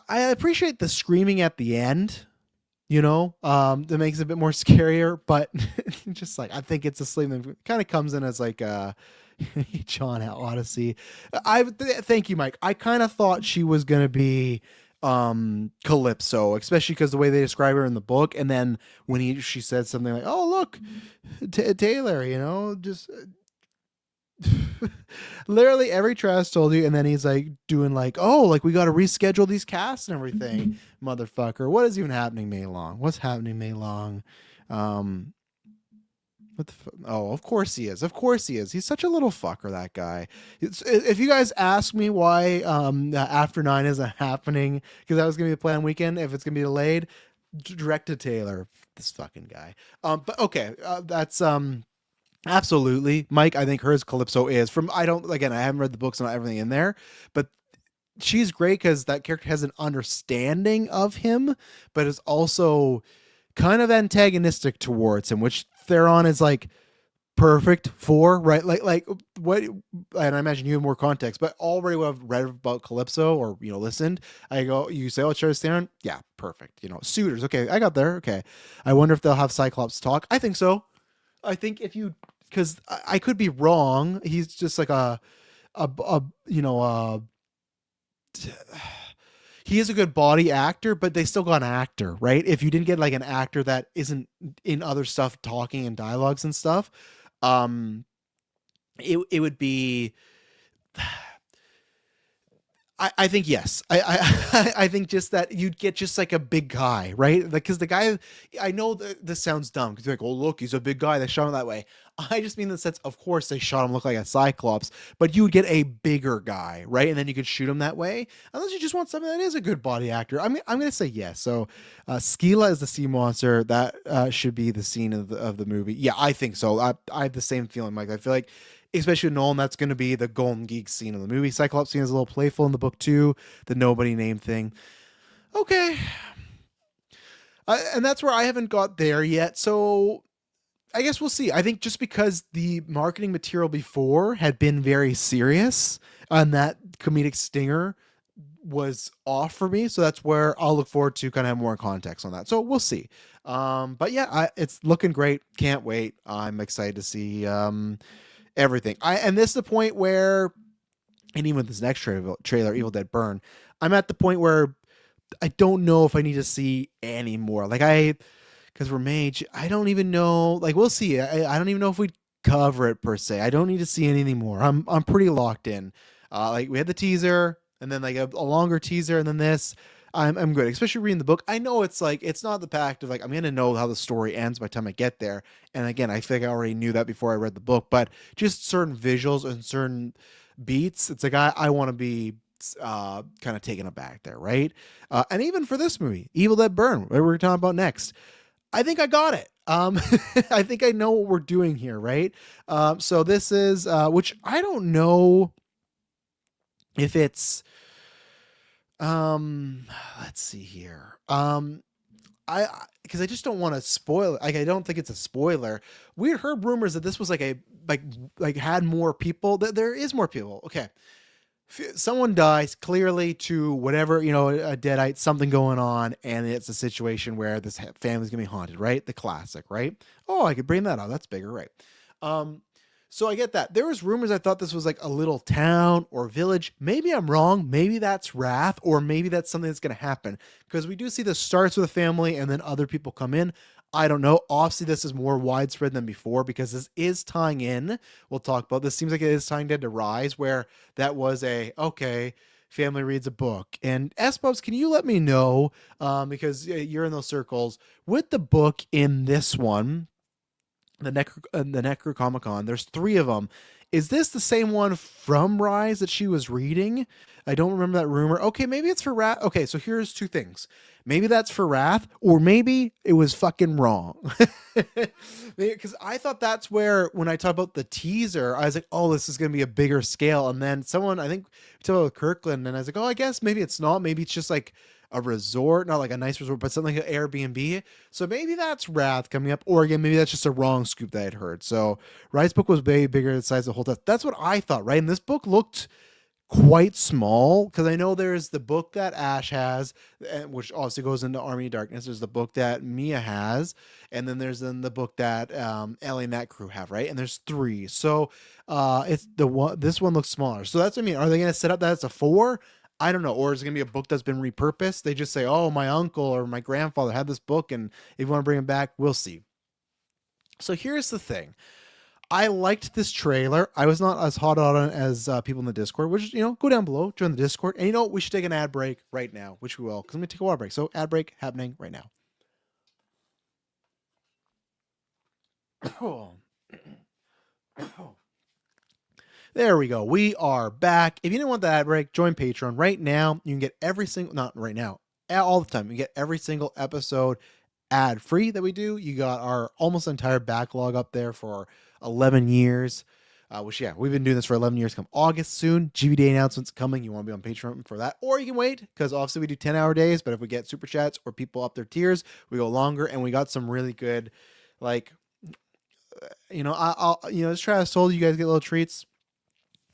I appreciate the screaming at the end, you know, that makes it a bit more scarier, but just like, I think it's asleep. It kind of comes in as like John at Odyssey. Thank you, Mike. I kind of thought she was going to be Calypso, especially because the way they describe her in the book, and then when she said something like, "Oh look, Taylor," you know, just literally every Travis told you, and then he's like doing like, "Oh, like we got to reschedule these casts and everything." Motherfucker, what is even happening, May Long? What's happening, May Long? What the oh, of course he is. Of course he is. He's such a little fucker, that guy. If you guys ask me why After 9 isn't happening, because that was going to be the planned weekend, if it's going to be delayed, direct to Taylor. This fucking guy. But okay, that's absolutely. Mike, I think hers Calypso is from, I haven't read the books and everything in there, but she's great because that character has an understanding of him, but is also kind of antagonistic towards him, which Theron is like perfect for, right? Like what, and I imagine you have more context, but already what I've read about Calypso or, you know, listened, you say, oh, Charlize Theron? Yeah, perfect. You know, suitors. Okay, I got there. Okay. I wonder if they'll have Cyclops talk. I think so. I think because I could be wrong. He's just like he is a good body actor, but they still got an actor, right? If you didn't get like an actor that isn't in other stuff talking and dialogues and stuff, it would be. I think yes. I think just that you'd get just like a big guy, right? Because the guy, I know this sounds dumb because you're like, oh look, he's a big guy. They shot him that way. I just mean in the sense, of course, they shot him look like a Cyclops, but you would get a bigger guy, right? And then you could shoot him that way. Unless you just want something that is a good body actor. I'm gonna say yes. So, Skila is the sea monster. That should be the scene of the movie. Yeah, I think so. I have the same feeling, Mike. I feel like, especially with Nolan, that's going to be the Golden Geek scene of the movie. Cyclops scene is a little playful in the book too. The nobody name thing. Okay. And that's where I haven't got there yet. So I guess we'll see. I think just because the marketing material before had been very serious and that comedic stinger was off for me. So that's where I'll look forward to kind of have more context on that. So we'll see. But yeah, it's looking great. Can't wait. I'm excited to see everything. And this is the point where, and even with this next trailer, Evil Dead Burn, I'm at the point where I don't know if I need to see any more. Because we're mage, I don't even know. Like, we'll see. I don't even know if we'd cover it per se. I don't need to see anything more. I'm pretty locked in. Like, we had the teaser, and then like a longer teaser, and then this. I'm good, especially reading the book. I know it's like, it's not the fact of like I'm gonna know how the story ends by the time I get there. And again, I think I already knew that before I read the book, but just certain visuals and certain beats, it's like I want to be kind of taken aback there, right? And even for this movie, Evil Dead Burn, what we're talking about next, I think I got it. I think I know what we're doing here, right? So this is which I don't know if it's let's see here. I because I just don't want to spoil it. Like, I don't think it's a spoiler. We had heard rumors that this was like a like had more people. There is more people. Okay. Someone dies clearly to whatever, a deadite, something going on, and it's a situation where this family's gonna be haunted, right? The classic, right? Oh, I could bring that up. That's bigger, right? So I get that. There was rumors. I thought this was like a little town or village. Maybe I'm wrong. Maybe that's Wrath, or maybe that's something that's gonna happen, because we do see this starts with a family and then other people come in. I don't know. Obviously, this is more widespread than before because this is tying in. We'll talk about this. Seems like it is tying into Rise, where that was okay, family reads a book. And S-Bubs, can you let me know, because you're in those circles, with the book in this one, the Necronomicon, there's 3 of them. Is this the same one from Rise that she was reading? I don't remember that rumor. Okay, maybe it's for Wrath. Okay, so here's 2 things. Maybe that's for Wrath, or maybe it was fucking wrong. Because I thought that's where, when I talked about the teaser, I was like, oh, this is going to be a bigger scale. And then someone, I think, we talked about Kirkland, and I was like, oh, I guess maybe it's not. Maybe it's just like a resort, not like a nice resort, but something like an Airbnb. So maybe that's Wrath coming up, or again, maybe that's just a wrong scoop that I'd heard. So Rise book was way bigger in size of the whole test. That's what I thought, right? And this book looked quite small, because I know there's the book that Ash has, which also goes into Army of Darkness. There's the book that Mia has, and then there's the book that Ellie and that crew have, right? And there's 3. So it's the one. This one looks smaller. So that's what I mean. Are they going to set up that it's a 4? I don't know. Or is it going to be a book that's been repurposed? They just say, oh, my uncle or my grandfather had this book, and if you want to bring him back, we'll see. So here's the thing. I liked this trailer. I was not as hot on it as people in the Discord, which, go down below, join the Discord. And we should take an ad break right now, which we will, because I'm going to take a water break. So ad break happening right now. There we go. We are back. If you didn't want the ad break, join Patreon right now. You can get every single, not right now, all the time. You get every single episode ad free that we do. You got our almost entire backlog up there for 11 years, which, yeah, we've been doing this for 11 years. Come August soon, GVD announcements coming. You want to be on Patreon for that, or you can wait, because obviously we do 10-hour days, but if we get super chats or people up their tiers, we go longer. And we got some really good, like, as Travis told you guys, get little treats.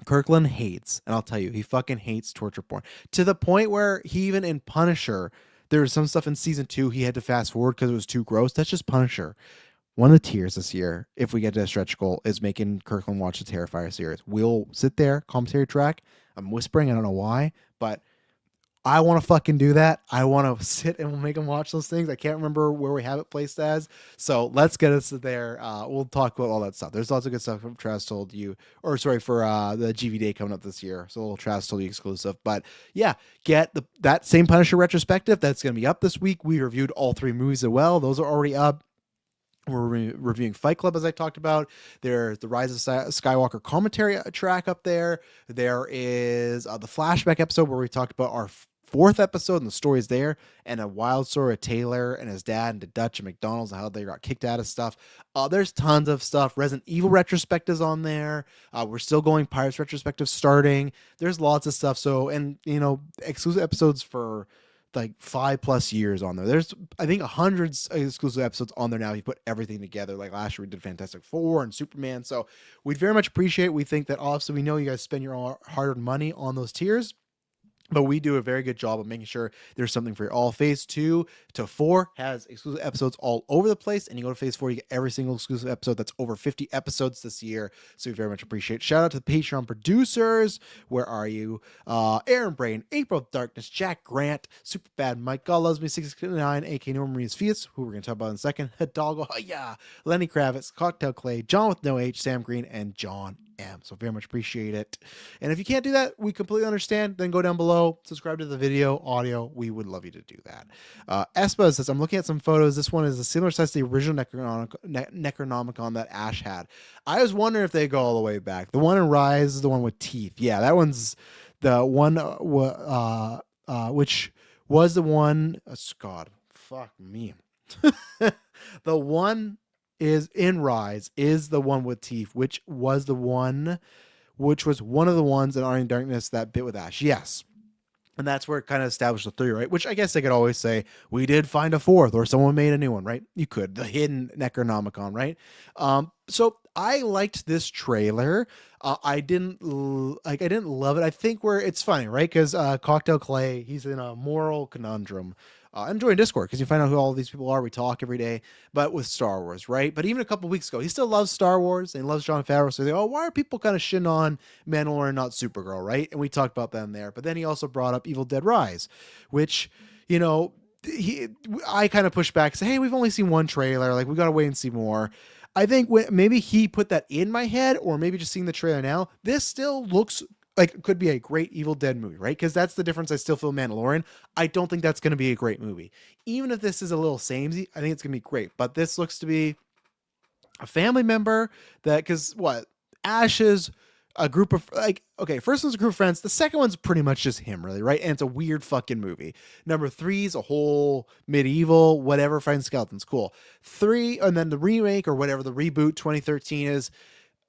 Kirkland hates, and I'll tell you, he fucking hates torture porn, to the point where he, even in Punisher, there was some stuff in season 2 he had to fast forward because it was too gross. That's just Punisher. One of the tiers this year, if we get to a stretch goal, is making Kirkland watch the Terrifier series. We'll sit there, commentary track. I'm whispering, I don't know why, but I want to fucking do that. I want to sit and we'll make him watch those things. I can't remember where we have it placed as. So let's get us there. We'll talk about all that stuff. There's lots of good stuff from Travis Told You, or sorry, for the GV Day coming up this year. So a little Travis Told You exclusive. But yeah, get that same Punisher retrospective. That's going to be up this week. We reviewed all 3 movies as well. Those are already up. We're reviewing Fight Club, as I talked about. There's the Rise of Skywalker commentary track up there. There is the flashback episode where we talked about our 4th episode, and the story's there, and a wild story of Taylor and his dad and the Dutch and McDonald's and how they got kicked out of stuff. There's tons of stuff. Resident Evil retrospectives on there. We're still going Pirates retrospective starting. There's lots of stuff. So, and exclusive episodes for like 5+ years on there. There's, I think, 100 exclusive episodes on there now. You put everything together. Like last year we did Fantastic Four and Superman. So we'd very much appreciate it. We think that obviously we know you guys spend your hard-earned money on those tiers. But we do a very good job of making sure there's something for you all. Phase 2 to 4 has exclusive episodes all over the place. And you go to phase 4, you get every single exclusive episode. That's over 50 episodes this year. So we very much appreciate it. Shout out to the Patreon producers. Where are you? Aaron Brain, April Darkness, Jack Grant, Superbad Mike, God Loves Me 669, AK Norman Marius Fias, who we're going to talk about in a second. Hidalgo, yeah, Lenny Kravitz, Cocktail Clay, John with no H, Sam Green, and John M. So very much appreciate it. And if you can't do that, we completely understand. Then go down below, subscribe to the video, audio. We would love you to do that. Espa says, I'm looking at some photos. This one is a similar size to the original Necronomicon that Ash had. I was wondering if they go all the way back. The one in Rise is the one with teeth. Yeah, that one's the one which was the one. God, fuck me. The one is in Rise is the one with teeth, which was one of the ones in Army Darkness that bit with Ash. Yes. And that's where it kind of established the 3, right? Which I guess they could always say, we did find a 4th, or someone made a new one, right? You could. The hidden Necronomicon, right? So I liked this trailer. I didn't love it. I think it's funny, right? Because Cocktail Clay, he's in a moral conundrum. I'm joining Discord because you find out who all these people are. We talk every day, but with Star Wars, right? But even a couple weeks ago, he still loves Star Wars and he loves Jon Favreau. So they, why are people kind of shitting on Mandalorian, not Supergirl, right? And we talked about them there. But then he also brought up Evil Dead Rise, which, I kind of pushed back and say, hey, we've only seen one trailer. Like, we got to wait and see more. I think maybe he put that in my head, or maybe just seeing the trailer now, this still looks like it could be a great Evil Dead movie, right? Because that's the difference. I still feel Mandalorian. I don't think that's going to be a great movie. Even if this is a little samey, I think it's going to be great. But this looks to be a family member because Ash's a group of first one's a group of friends. The second one's pretty much just him, really, right? And it's a weird fucking movie. Number 3's a whole medieval, whatever, fighting skeletons. Cool. 3, and then the remake or whatever, the reboot 2013 is.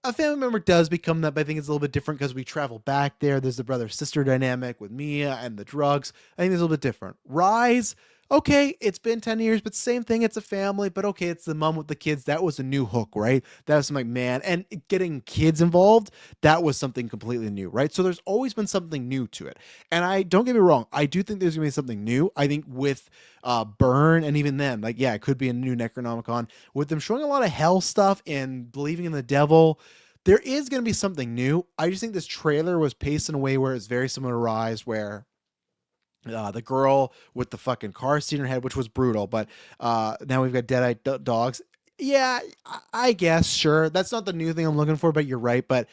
A family member does become that, but I think it's a little bit different because we travel back there. There's the brother-sister dynamic with Mia and the drugs. I think it's a little bit different. Rise, okay, it's been 10 years, but same thing. It's a family, but okay, it's the mom with the kids. That was a new hook, right? That was like, man, and getting kids involved, that was something completely new, right? So there's always been something new to it. And I don't get me wrong, I do think there's gonna be something new. I think with Burn, and even then, like, yeah, it could be a new Necronomicon. With them showing a lot of hell stuff and believing in the devil, there is going to be something new. I just think this trailer was paced in a way where it's very similar to Rise, where the girl with the fucking car seat in her head, which was brutal, but now we've got dead-eyed dogs. Yeah, I guess, sure. That's not the new thing I'm looking for, but you're right. But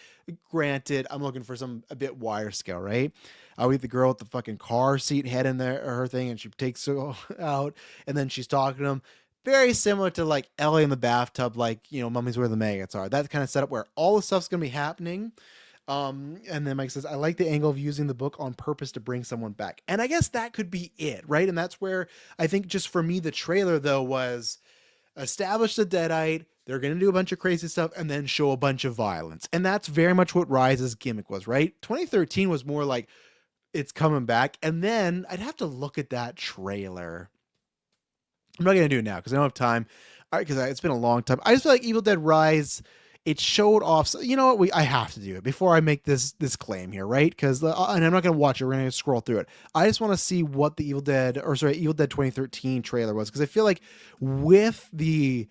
granted, I'm looking for a bit wider scale, right? We have the girl with the fucking car seat head in there, her thing, and she takes her out, and then she's talking to him. Very similar to like Ellie in the bathtub, like, Mummy's Where the Maggots Are. That kind of setup where all the stuff's going to be happening. And then Mike says, I like the angle of using the book on purpose to bring someone back. And I guess that could be it, right? And that's where I think just for me, the trailer, though, was establish the Deadite. They're going to do a bunch of crazy stuff and then show a bunch of violence. And that's very much what Rise's gimmick was, right? 2013 was more like it's coming back. And then I'd have to look at that trailer. I'm not going to do it now because I don't have time. All right, because it's been a long time. I just feel like Evil Dead Rise, it showed off. So, you know what? I have to do it before I make this claim here, right? Because and I'm not going to watch it. We're going to scroll through it. I just want to see what the Evil Dead 2013 trailer was, because I feel like with the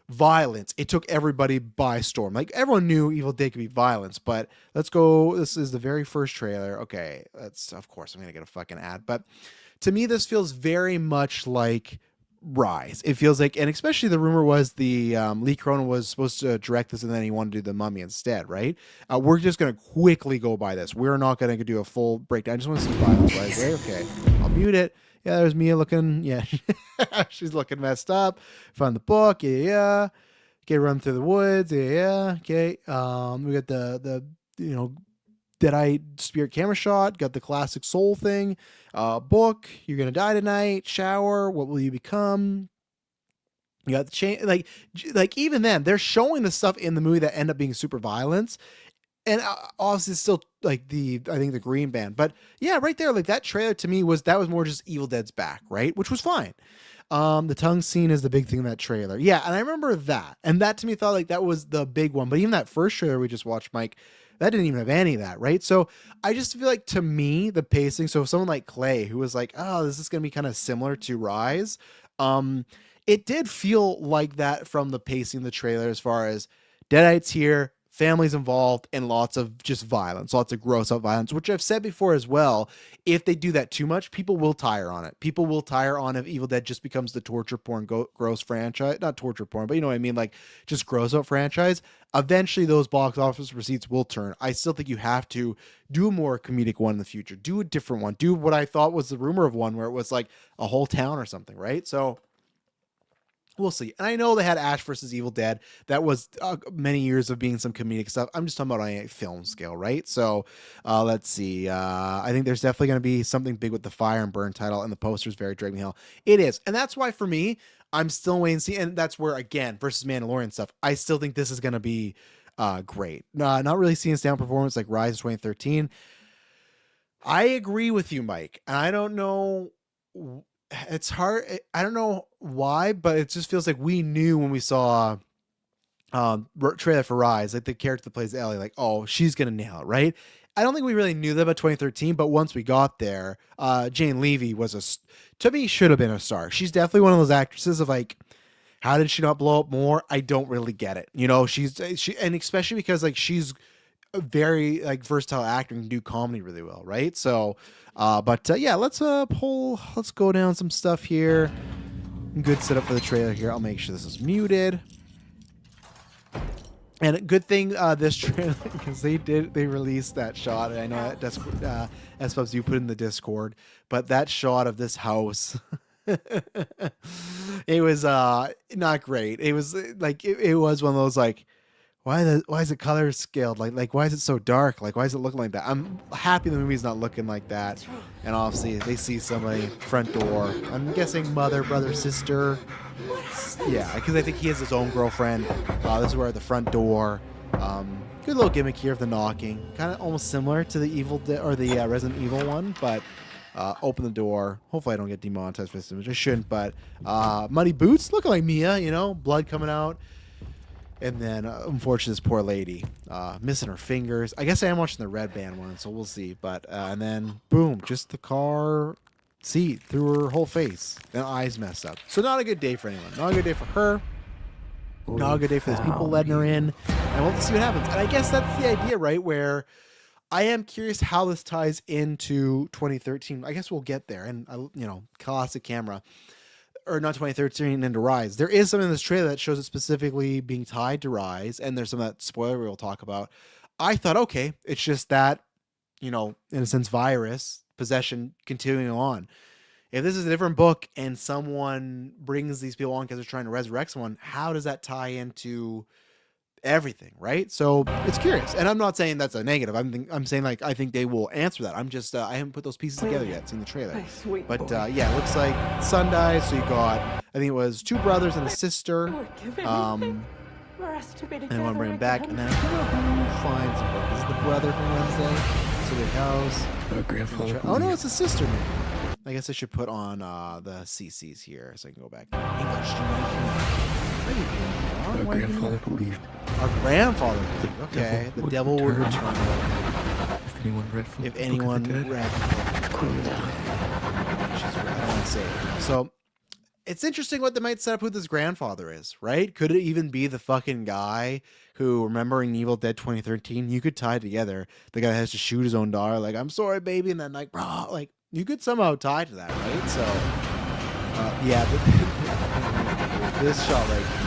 violence, it took everybody by storm. Like, everyone knew Evil Dead could be violence, but let's go. This is the very first trailer. Okay, that's, of course, I'm going to get a fucking ad. But to me, this feels very much like Rise. It feels like, and especially the rumor was the Lee Cronin was supposed to direct this and then he wanted to do The Mummy instead, right? We're just going to quickly go by this. We're not going to do a full breakdown. I just want to see violence, right? Okay, I'll mute it. Yeah, there's Mia looking, yeah, she's looking messed up. Found the book, yeah. Okay, run through the woods, yeah. Okay, we got the Deadeye spirit camera shot, got the classic soul thing, book, you're gonna die tonight, shower, what will you become? You got the chain, like even then, they're showing the stuff in the movie that end up being super violence. And obviously it's still like I think the Green Band, but yeah, right there, like that trailer to me was more just Evil Dead's back, right? Which was fine. The tongue scene is the big thing in that trailer. Yeah, and I remember that. And that to me felt like that was the big one. But even that first trailer we just watched, Mike, That didn't even have any of that, right? So I just feel like, to me, the pacing. So if someone like Clay, who was like, "Oh, this is going to be kind of similar to Rise," um, it did feel like that from the pacing of the trailer, as far as Deadites here, families involved, and lots of just violence, lots of gross out violence, which I've said before as well. If they do that too much, people will tire on it. People will tire on if Evil Dead just becomes the torture porn gross franchise. Not torture porn, but you know what I mean? Like, just gross out franchise. Eventually those box office receipts will turn. I still think you have to do a more comedic one in the future. Do a different one. Do what I thought was the rumor of one, where it was like a whole town or something, right? So we'll see. And I know they had Ash versus Evil Dead. That was many years of being some comedic stuff. I'm just talking about on a film scale, right? So let's see. I think there's definitely going to be something big with the Fire and Burn title, and the poster's very Drag Me Hell. It is. And that's why, for me, I'm still waiting to see. And that's where, again, versus Mandalorian stuff, I still think this is going to be great. Not really seeing a standout performance like Rise 2013. I agree with you, Mike. And I don't know, it's hard. I don't know why, but it just feels like we knew when we saw trailer for Rise, like the character that plays Ellie, like, oh, she's gonna nail it, right? I don't think we really knew that about 2013, but once we got there, Jane Levy to me, should have been a star. She's definitely one of those actresses of like, how did she not blow up more? I don't really get it. You know, and especially because like she's a very like versatile actor and can do comedy really well, right? So, yeah, let's go down some stuff here. Good setup for the trailer here. I'll make sure this is muted. And a good thing this trailer, because they released that shot. And I know that S-Pubs you put in the Discord, but that shot of this house, it was not great. It was like it was one of those like, why is it color scaled? Like why is it so dark? Like why is it looking like that? I'm happy the movie's not looking like that. And obviously they see somebody front door. I'm guessing mother, brother, sister. Yeah, because I think he has his own girlfriend. This is where the front door. Good little gimmick here of the knocking, kind of almost similar to the the Resident Evil one, but open the door. Hopefully I don't get demonetized for this image. I shouldn't, but muddy boots looking like Mia, you know, blood coming out. And then, unfortunately, this poor lady missing her fingers. I guess I am watching the Red Band one, so we'll see. But and then, boom, just the car seat through her whole face. And eyes messed up. So not a good day for anyone. Not a good day for her. Not a good day for those people letting her in. And we'll have to see what happens. And I guess that's the idea, right? Where I am curious how this ties into 2013. I guess we'll get there. And, you know, classic camera. Or not 2013 into Rise. There is something in this trailer that shows it specifically being tied to Rise, and there's some of that spoiler we'll talk about. I thought, okay, it's just that, you know, in a sense, virus possession continuing on. If this is a different book and someone brings these people on because they're trying to resurrect someone, how does that tie into everything, right? So it's curious, and I'm not saying that's a negative. I'm saying like I think they will answer that. I'm just I haven't put those pieces together yet. It's in the trailer, but yeah, it looks like son dies. So you got, I think it was two brothers and a sister. And I want to bring him back, and then I don't know who finds the book. Is it the brother from Wednesday? So the house. Grandfather. Oh no, it's a sister. Maybe. I guess I should put on the CCs here so I can go back. English. Our grandfather believed. Our grandfather believed. Okay, the devil would return. If anyone read the book of the Dead. I don't want to say it. So it's interesting what they might set up who this grandfather is, right? Could it even be the fucking guy who, remembering Evil Dead 2013, you could tie together the guy that has to shoot his own daughter, like, I'm sorry, baby, and then like, bro, like, you could somehow tie to that, right? So, yeah, this shot right here.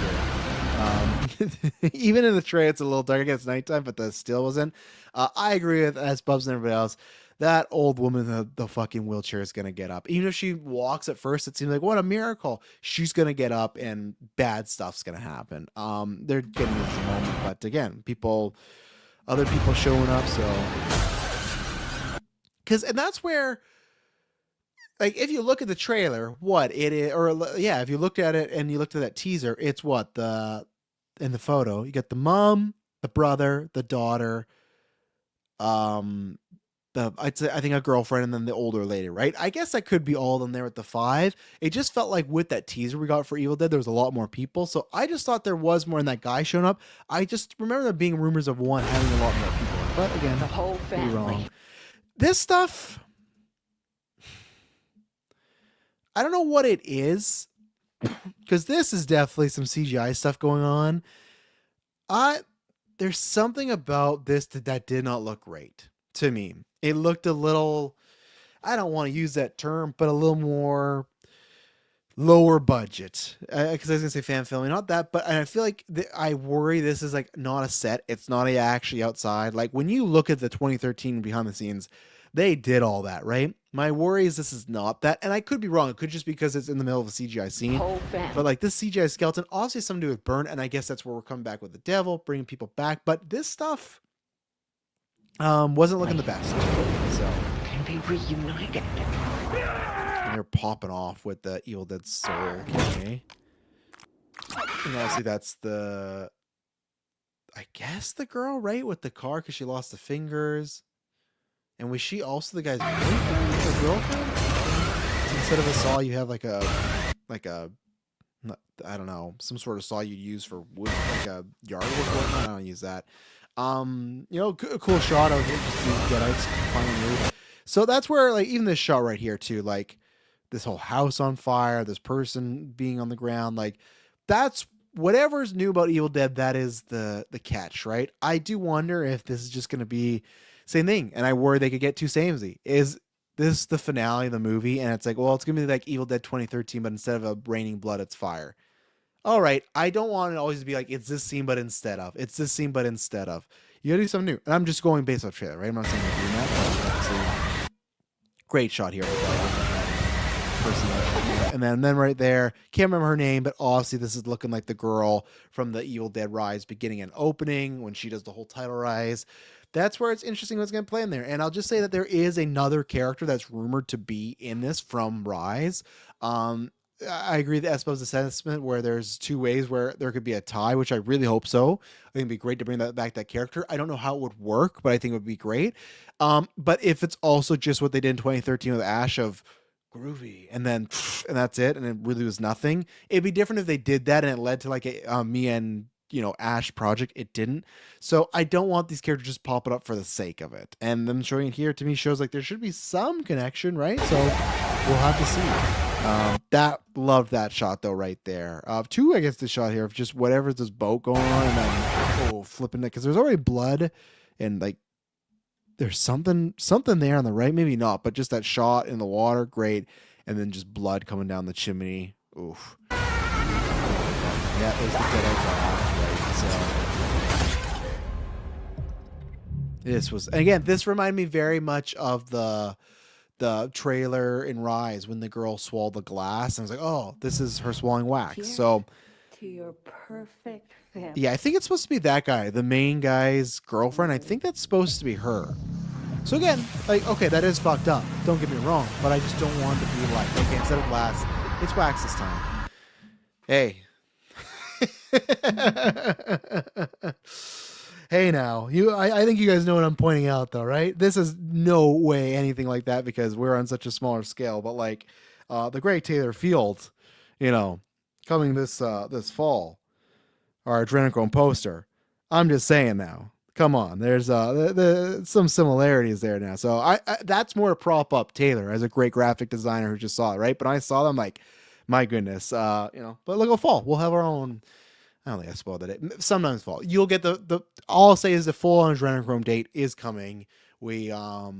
Even in the trailer, it's a little dark. It's nighttime, but the still wasn't. I agree with as Bubs and everybody else. That old woman in the fucking wheelchair is gonna get up. Even if she walks at first, it seems like what a miracle. She's gonna get up, and bad stuff's gonna happen. They're getting into the moment, but again, other people showing up. So, and that's where. Like, if you look at the trailer, what it is, or yeah, if you looked at it and you looked at that teaser, it's what in the photo, you got the mom, the brother, the daughter, I'd say, I think a girlfriend and then the older lady, right? I guess that could be all of them there with the 5. It just felt like with that teaser we got for Evil Dead, there was a lot more people. So I just thought there was more in that guy showing up. I just remember there being rumors of 1 having a lot more people. But again, The whole could be family. wrong. This stuff, I don't know what it is, because this is definitely some CGI stuff going on. There's something about this that did not look great to me. It looked a little, I don't want to use that term, but a little more lower budget. Because I was going to say fan filming, not that, but I feel like I worry this is like not a set. It's not actually outside. Like when you look at the 2013 behind the scenes, they did all that, right? My worry is this is not that. And I could be wrong. It could just because it's in the middle of a CGI scene. Whole family. But like this CGI skeleton, obviously has something to do with Burn, and I guess that's where we're coming back with the devil, bringing people back. But this stuff wasn't looking the best. So Can be reunited. and they're popping off with the Evil Dead soul. Okay. And obviously that's I guess the girl, right, with the car because she lost the fingers. And was she also the guy's wife or girlfriend? So instead of a saw, you have like a, I don't know, some sort of saw you use for wood, like a yard work. I don't use that. A cool shot of just these Deadites finding loot. So that's where, like, even this shot right here too, like this whole house on fire, this person being on the ground, like that's whatever's new about Evil Dead. That is the catch, right? I do wonder if this is just going to be same thing, and I worry they could get too samey. Is this the finale of the movie? And it's like, well, it's gonna be like Evil Dead 2013, but instead of a raining blood, it's fire. All right, I don't want it always to be like it's this scene, but instead of it's this scene, but instead of you gotta do something new. And I'm just going based off trailer, right? I'm not saying they're doing that, but obviously, great shot here with that person. And then right there, can't remember her name, but obviously this is looking like the girl from the Evil Dead Rise beginning and opening when she does the whole title rise. That's where it's interesting what's going to play in there. And I'll just say that there is another character that's rumored to be in this from Rise. I agree with Espo's assessment where there's 2 ways where there could be a tie, which I really hope so. I think it'd be great to bring that character. I don't know how it would work, but I think it would be great. But if it's also just what they did in 2013 with Ash of groovy and that's it, and it really was nothing, it'd be different if they did that and it led to like a me and Ash project. It didn't. So I don't want these characters just popping up for the sake of it. And them showing it here to me shows like there should be some connection, right? So we'll have to see. Loved that shot though right there. 2, I guess the shot here of just whatever's this boat going on and then flipping it because there's already blood and like there's something there on the right, maybe not, but just that shot in the water, great, and then just blood coming down the chimney. Oof. Yeah, there's the Deadite. This reminded me very much of the trailer in Rise when the girl swallowed the glass, and I was like, oh, this is her swallowing wax. Here's So to your perfect family. yeah, I think it's supposed to be that guy, the main guy's girlfriend. I think that's supposed to be her. So again, like, okay, that is fucked up. Don't get me wrong, but I just don't want it to be like, okay, instead of glass, it's wax this time. Hey. Hey now, I think you guys know what I'm pointing out though, right? This is no way anything like that because we're on such a smaller scale, but like the Great Taylor Field, coming this fall, our adrenochrome poster. I'm just saying now. Come on, there's some similarities there now. So I that's more to prop up Taylor as a great graphic designer who just saw it, right? But I saw them like, my goodness, But look at fall. We'll have our own. I don't think I spoiled it. Sometimes fall. You'll get the. All I'll say is the full on adrenochrome date is coming. We got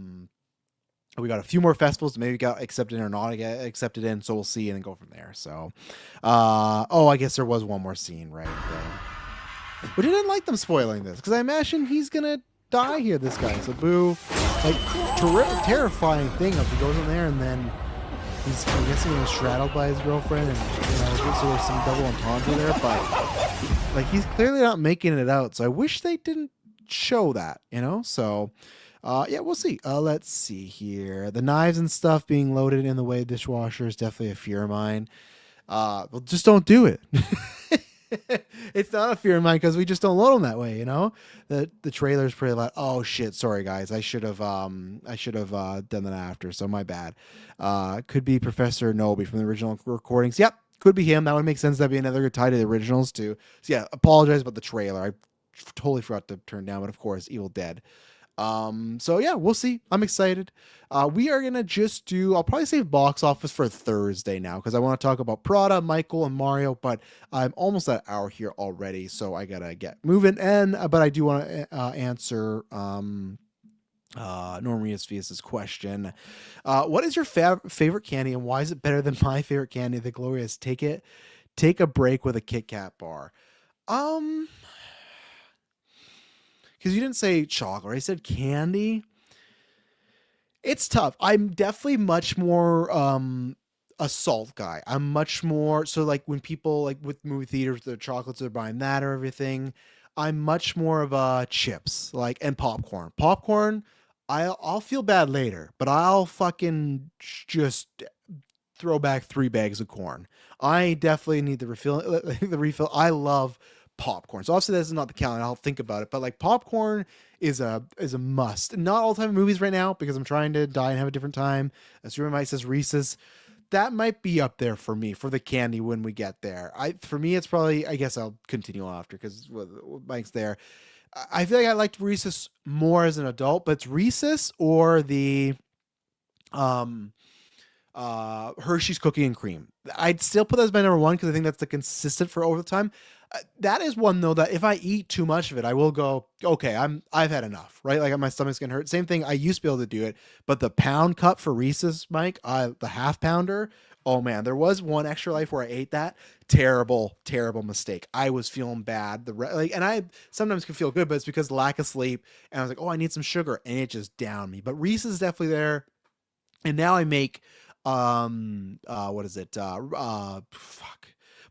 a few more festivals. Maybe got accepted or not accepted in. So we'll see and then go from there. So, I guess there was one more scene right there. But I didn't like them spoiling this because I imagine he's gonna die here. This guy. So boo. Like terrifying thing if he goes in there and then. I'm guessing he was straddled by his girlfriend, and so there's some double entendre there, but like he's clearly not making it out. So I wish they didn't show that, So, we'll see. Let's see here. The knives and stuff being loaded in the way dishwasher is definitely a fear of mine. Well, just don't do it. It's not a fear of mine because we just don't load them that way, you know. The trailer's pretty like, oh shit, sorry guys, I should have done that after, so my bad. Could be Professor Nobi from the original recordings. Yep, could be him. That would make sense. That'd be another good tie to the originals too. So yeah, apologize about the trailer. I totally forgot to turn down, but of course, Evil Dead. So yeah, we'll see. I'm excited. We are gonna just do. I'll probably save box office for Thursday now because I want to talk about Prada, Michael, and Mario. But I'm almost at an hour here already, so I gotta get moving. And but I do want to answer Normius Vias's question. What is your favorite candy, and why is it better than my favorite candy, the Glorious? Take a break with a Kit Kat bar. Because you didn't say chocolate, I said candy. It's tough. I'm definitely much more a salt guy. I'm much more so like when people like with movie theaters, the chocolates are buying that or everything. I'm much more of a chips like and popcorn. Popcorn, I'll feel bad later, but I'll fucking just throw back 3 bags of corn. I definitely need the refill. The refill. I love popcorn. So obviously this is not the calendar. I'll think about it, but like popcorn is a must. Not all the time in movies right now because I'm trying to die and have a different time. As Mike says, Reese's. That might be up there for me for the candy when we get there. For me, it's probably. I guess I'll continue on after because Mike's there. I feel like I liked Reese's more as an adult, but it's Reese's or the Hershey's cookie and cream. I'd still put that as my number one because I think that's the consistent for over the time. That is one though that if I eat too much of it, I will go, okay, I've had enough, right? Like my stomach's gonna hurt. Same thing. I used to be able to do it, but the pound cup for Reese's, Mike, the half pounder. Oh man, there was one Extra Life where I ate that. Terrible, terrible mistake. I was feeling bad. And I sometimes can feel good, but it's because lack of sleep. And I was like, oh, I need some sugar, and it just downed me. But Reese's is definitely there. And now I make what is it?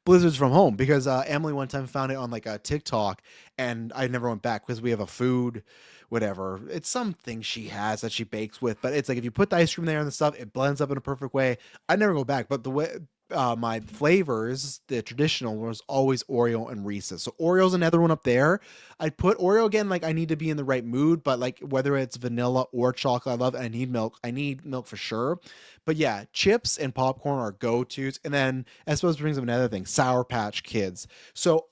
Blizzards from home because Emily one time found it on like a TikTok and I never went back because we have a food, whatever. It's something she has that she bakes with, but it's like if you put the ice cream there and the stuff, it blends up in a perfect way. I never go back, but the way my flavors, the traditional was always Oreo and Reese's. So Oreo's another one up there. I'd put Oreo again, like I need to be in the right mood, but like whether it's vanilla or chocolate, I love it. I need milk. I need milk for sure. But yeah, chips and popcorn are go-tos. And then I suppose brings up another thing, Sour Patch Kids. So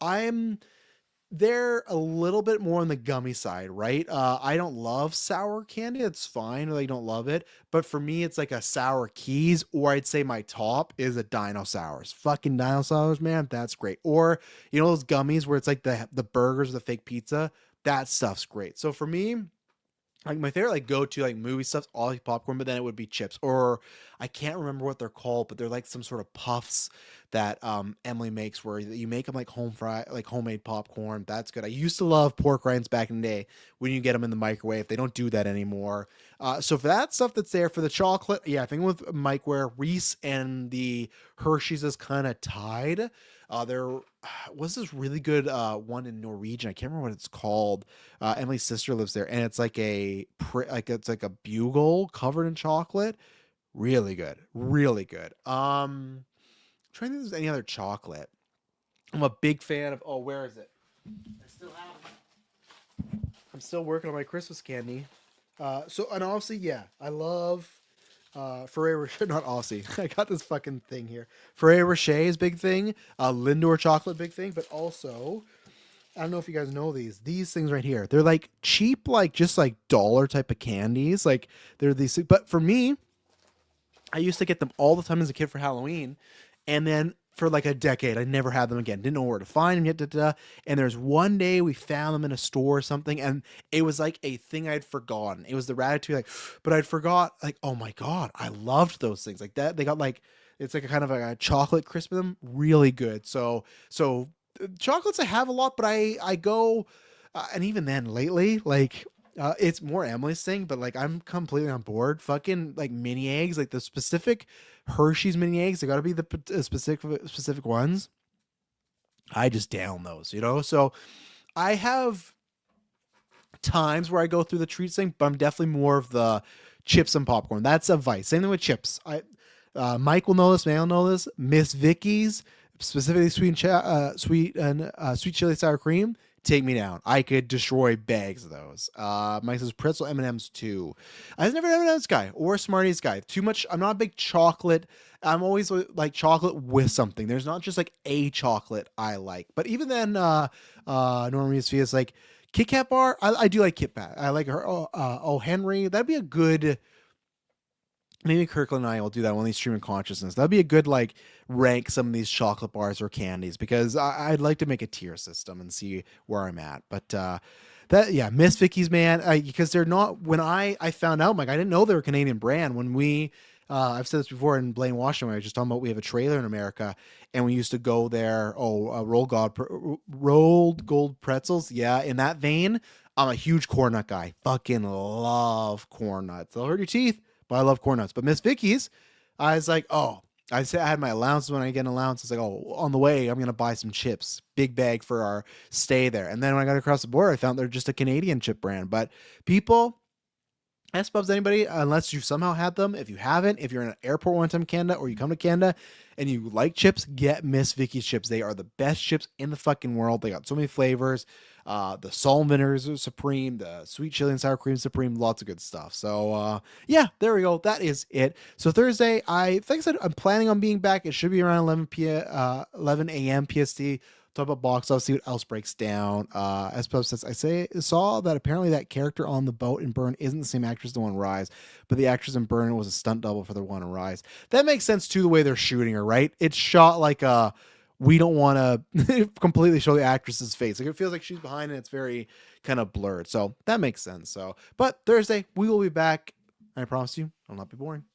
they're a little bit more on the gummy side, right? I don't love sour candy. It's fine. I don't love it. But for me, it's like a sour keys, or I'd say my top is a dinosaurs. Fucking dinosaurs, man. That's great. Or, you know, those gummies where it's like the burgers, the fake pizza. That stuff's great. So for me, like my favorite like go to like movie stuff's all like popcorn, but then it would be chips, or I can't remember what they're called, but they're like some sort of puffs that Emily makes where you make them like like homemade popcorn. That's good. I used to love pork rinds back in the day when you get them in the microwave. They don't do that anymore. So for that stuff that's there for the chocolate, yeah, I think with Mike where Reese and the Hershey's is kind of tied. There was this really good one in Norwegian. I can't remember what it's called. Emily's sister lives there, and it's like it's like a bugle covered in chocolate. Really good, really good. I'm trying to think if there's any other chocolate. I'm a big fan of. Oh, where is it? I still have it. I'm still working on my Christmas candy. So and obviously, yeah, I love Ferrero Rocher, not Aussie. I got this fucking thing here. Ferrero Rocher is big thing. Lindor chocolate, big thing. But also, I don't know if you guys know these things right here. They're like cheap, like just like dollar type of candies. Like they're these, but for me, I used to get them all the time as a kid for Halloween. And then for like a decade, I never had them again. Didn't know where to find them yet. Da, da, da. And there's one day we found them in a store or something, and it was like a thing I'd forgotten. It was the Ratatouille, like, but I'd forgot, like, oh my God, I loved those things. Like that, they got like, it's like a kind of a chocolate crisp in them. Really good. So chocolates I have a lot, but I go, and even then lately, like, it's more Emily's thing, but like I'm completely on board. Fucking like mini eggs, like the specific Hershey's mini eggs, they got to be the specific ones. I just down those, you know. So I have times where I go through the treats thing, but I'm definitely more of the chips and popcorn. That's a vice. Same thing with chips. Mike will know this. May will know this. Miss Vicky's specifically sweet chili sour cream, take me down. I could destroy bags of those. Mike says pretzel M&Ms too. I was never an M&Ms guy or a Smarties guy. Too much. I'm not a big chocolate. I'm always like chocolate with something. There's not just like a chocolate I like. But even then, Normies feels like Kit Kat bar. I do like Kit Kat. I like her. Oh, Henry. That'd be a good. Maybe Kirkland and I will do that on these streaming consciousness. That'd be a good like rank some of these chocolate bars or candies because I'd like to make a tier system and see where I'm at. But Miss Vicky's, man, because they're not. When I found out, like I didn't know they were a Canadian brand. When we I've said this before in Blaine, Washington, where I was just talking about we have a trailer in America and we used to go there. Rolled gold pretzels. Yeah, in that vein, I'm a huge corn nut guy. Fucking love corn nuts. They'll hurt your teeth. But I love corn nuts. But Miss Vicky's, I was like, oh, I said I had my allowance when I get an allowance. It's like, oh, on the way, I'm gonna buy some chips, big bag for our stay there. And then when I got across the border, I found they're just a Canadian chip brand. But people, ask Bubs anybody, unless you've somehow had them. If you haven't, if you're in an airport one time in Canada or you come to Canada and you like chips, get Miss Vicky's chips. They are the best chips in the fucking world. They got so many flavors. The salt and vinegar is supreme. The sweet chili and sour cream is supreme. Lots of good stuff. So yeah, there we go. That is it. So Thursday, I said I'm planning on being back. It should be around 11 a.m. PST. Talk about box office, see what else breaks down. As Pub says, saw that apparently that character on the boat in Burn isn't the same actress as the one in Rise, but the actress in Burn was a stunt double for the one in Rise. That makes sense too, the way they're shooting her, right? It's shot like we don't want to completely show the actress's face. Like it feels like she's behind and it's very kind of blurred. So that makes sense. So, but Thursday we will be back. I promise you, I'll not be boring.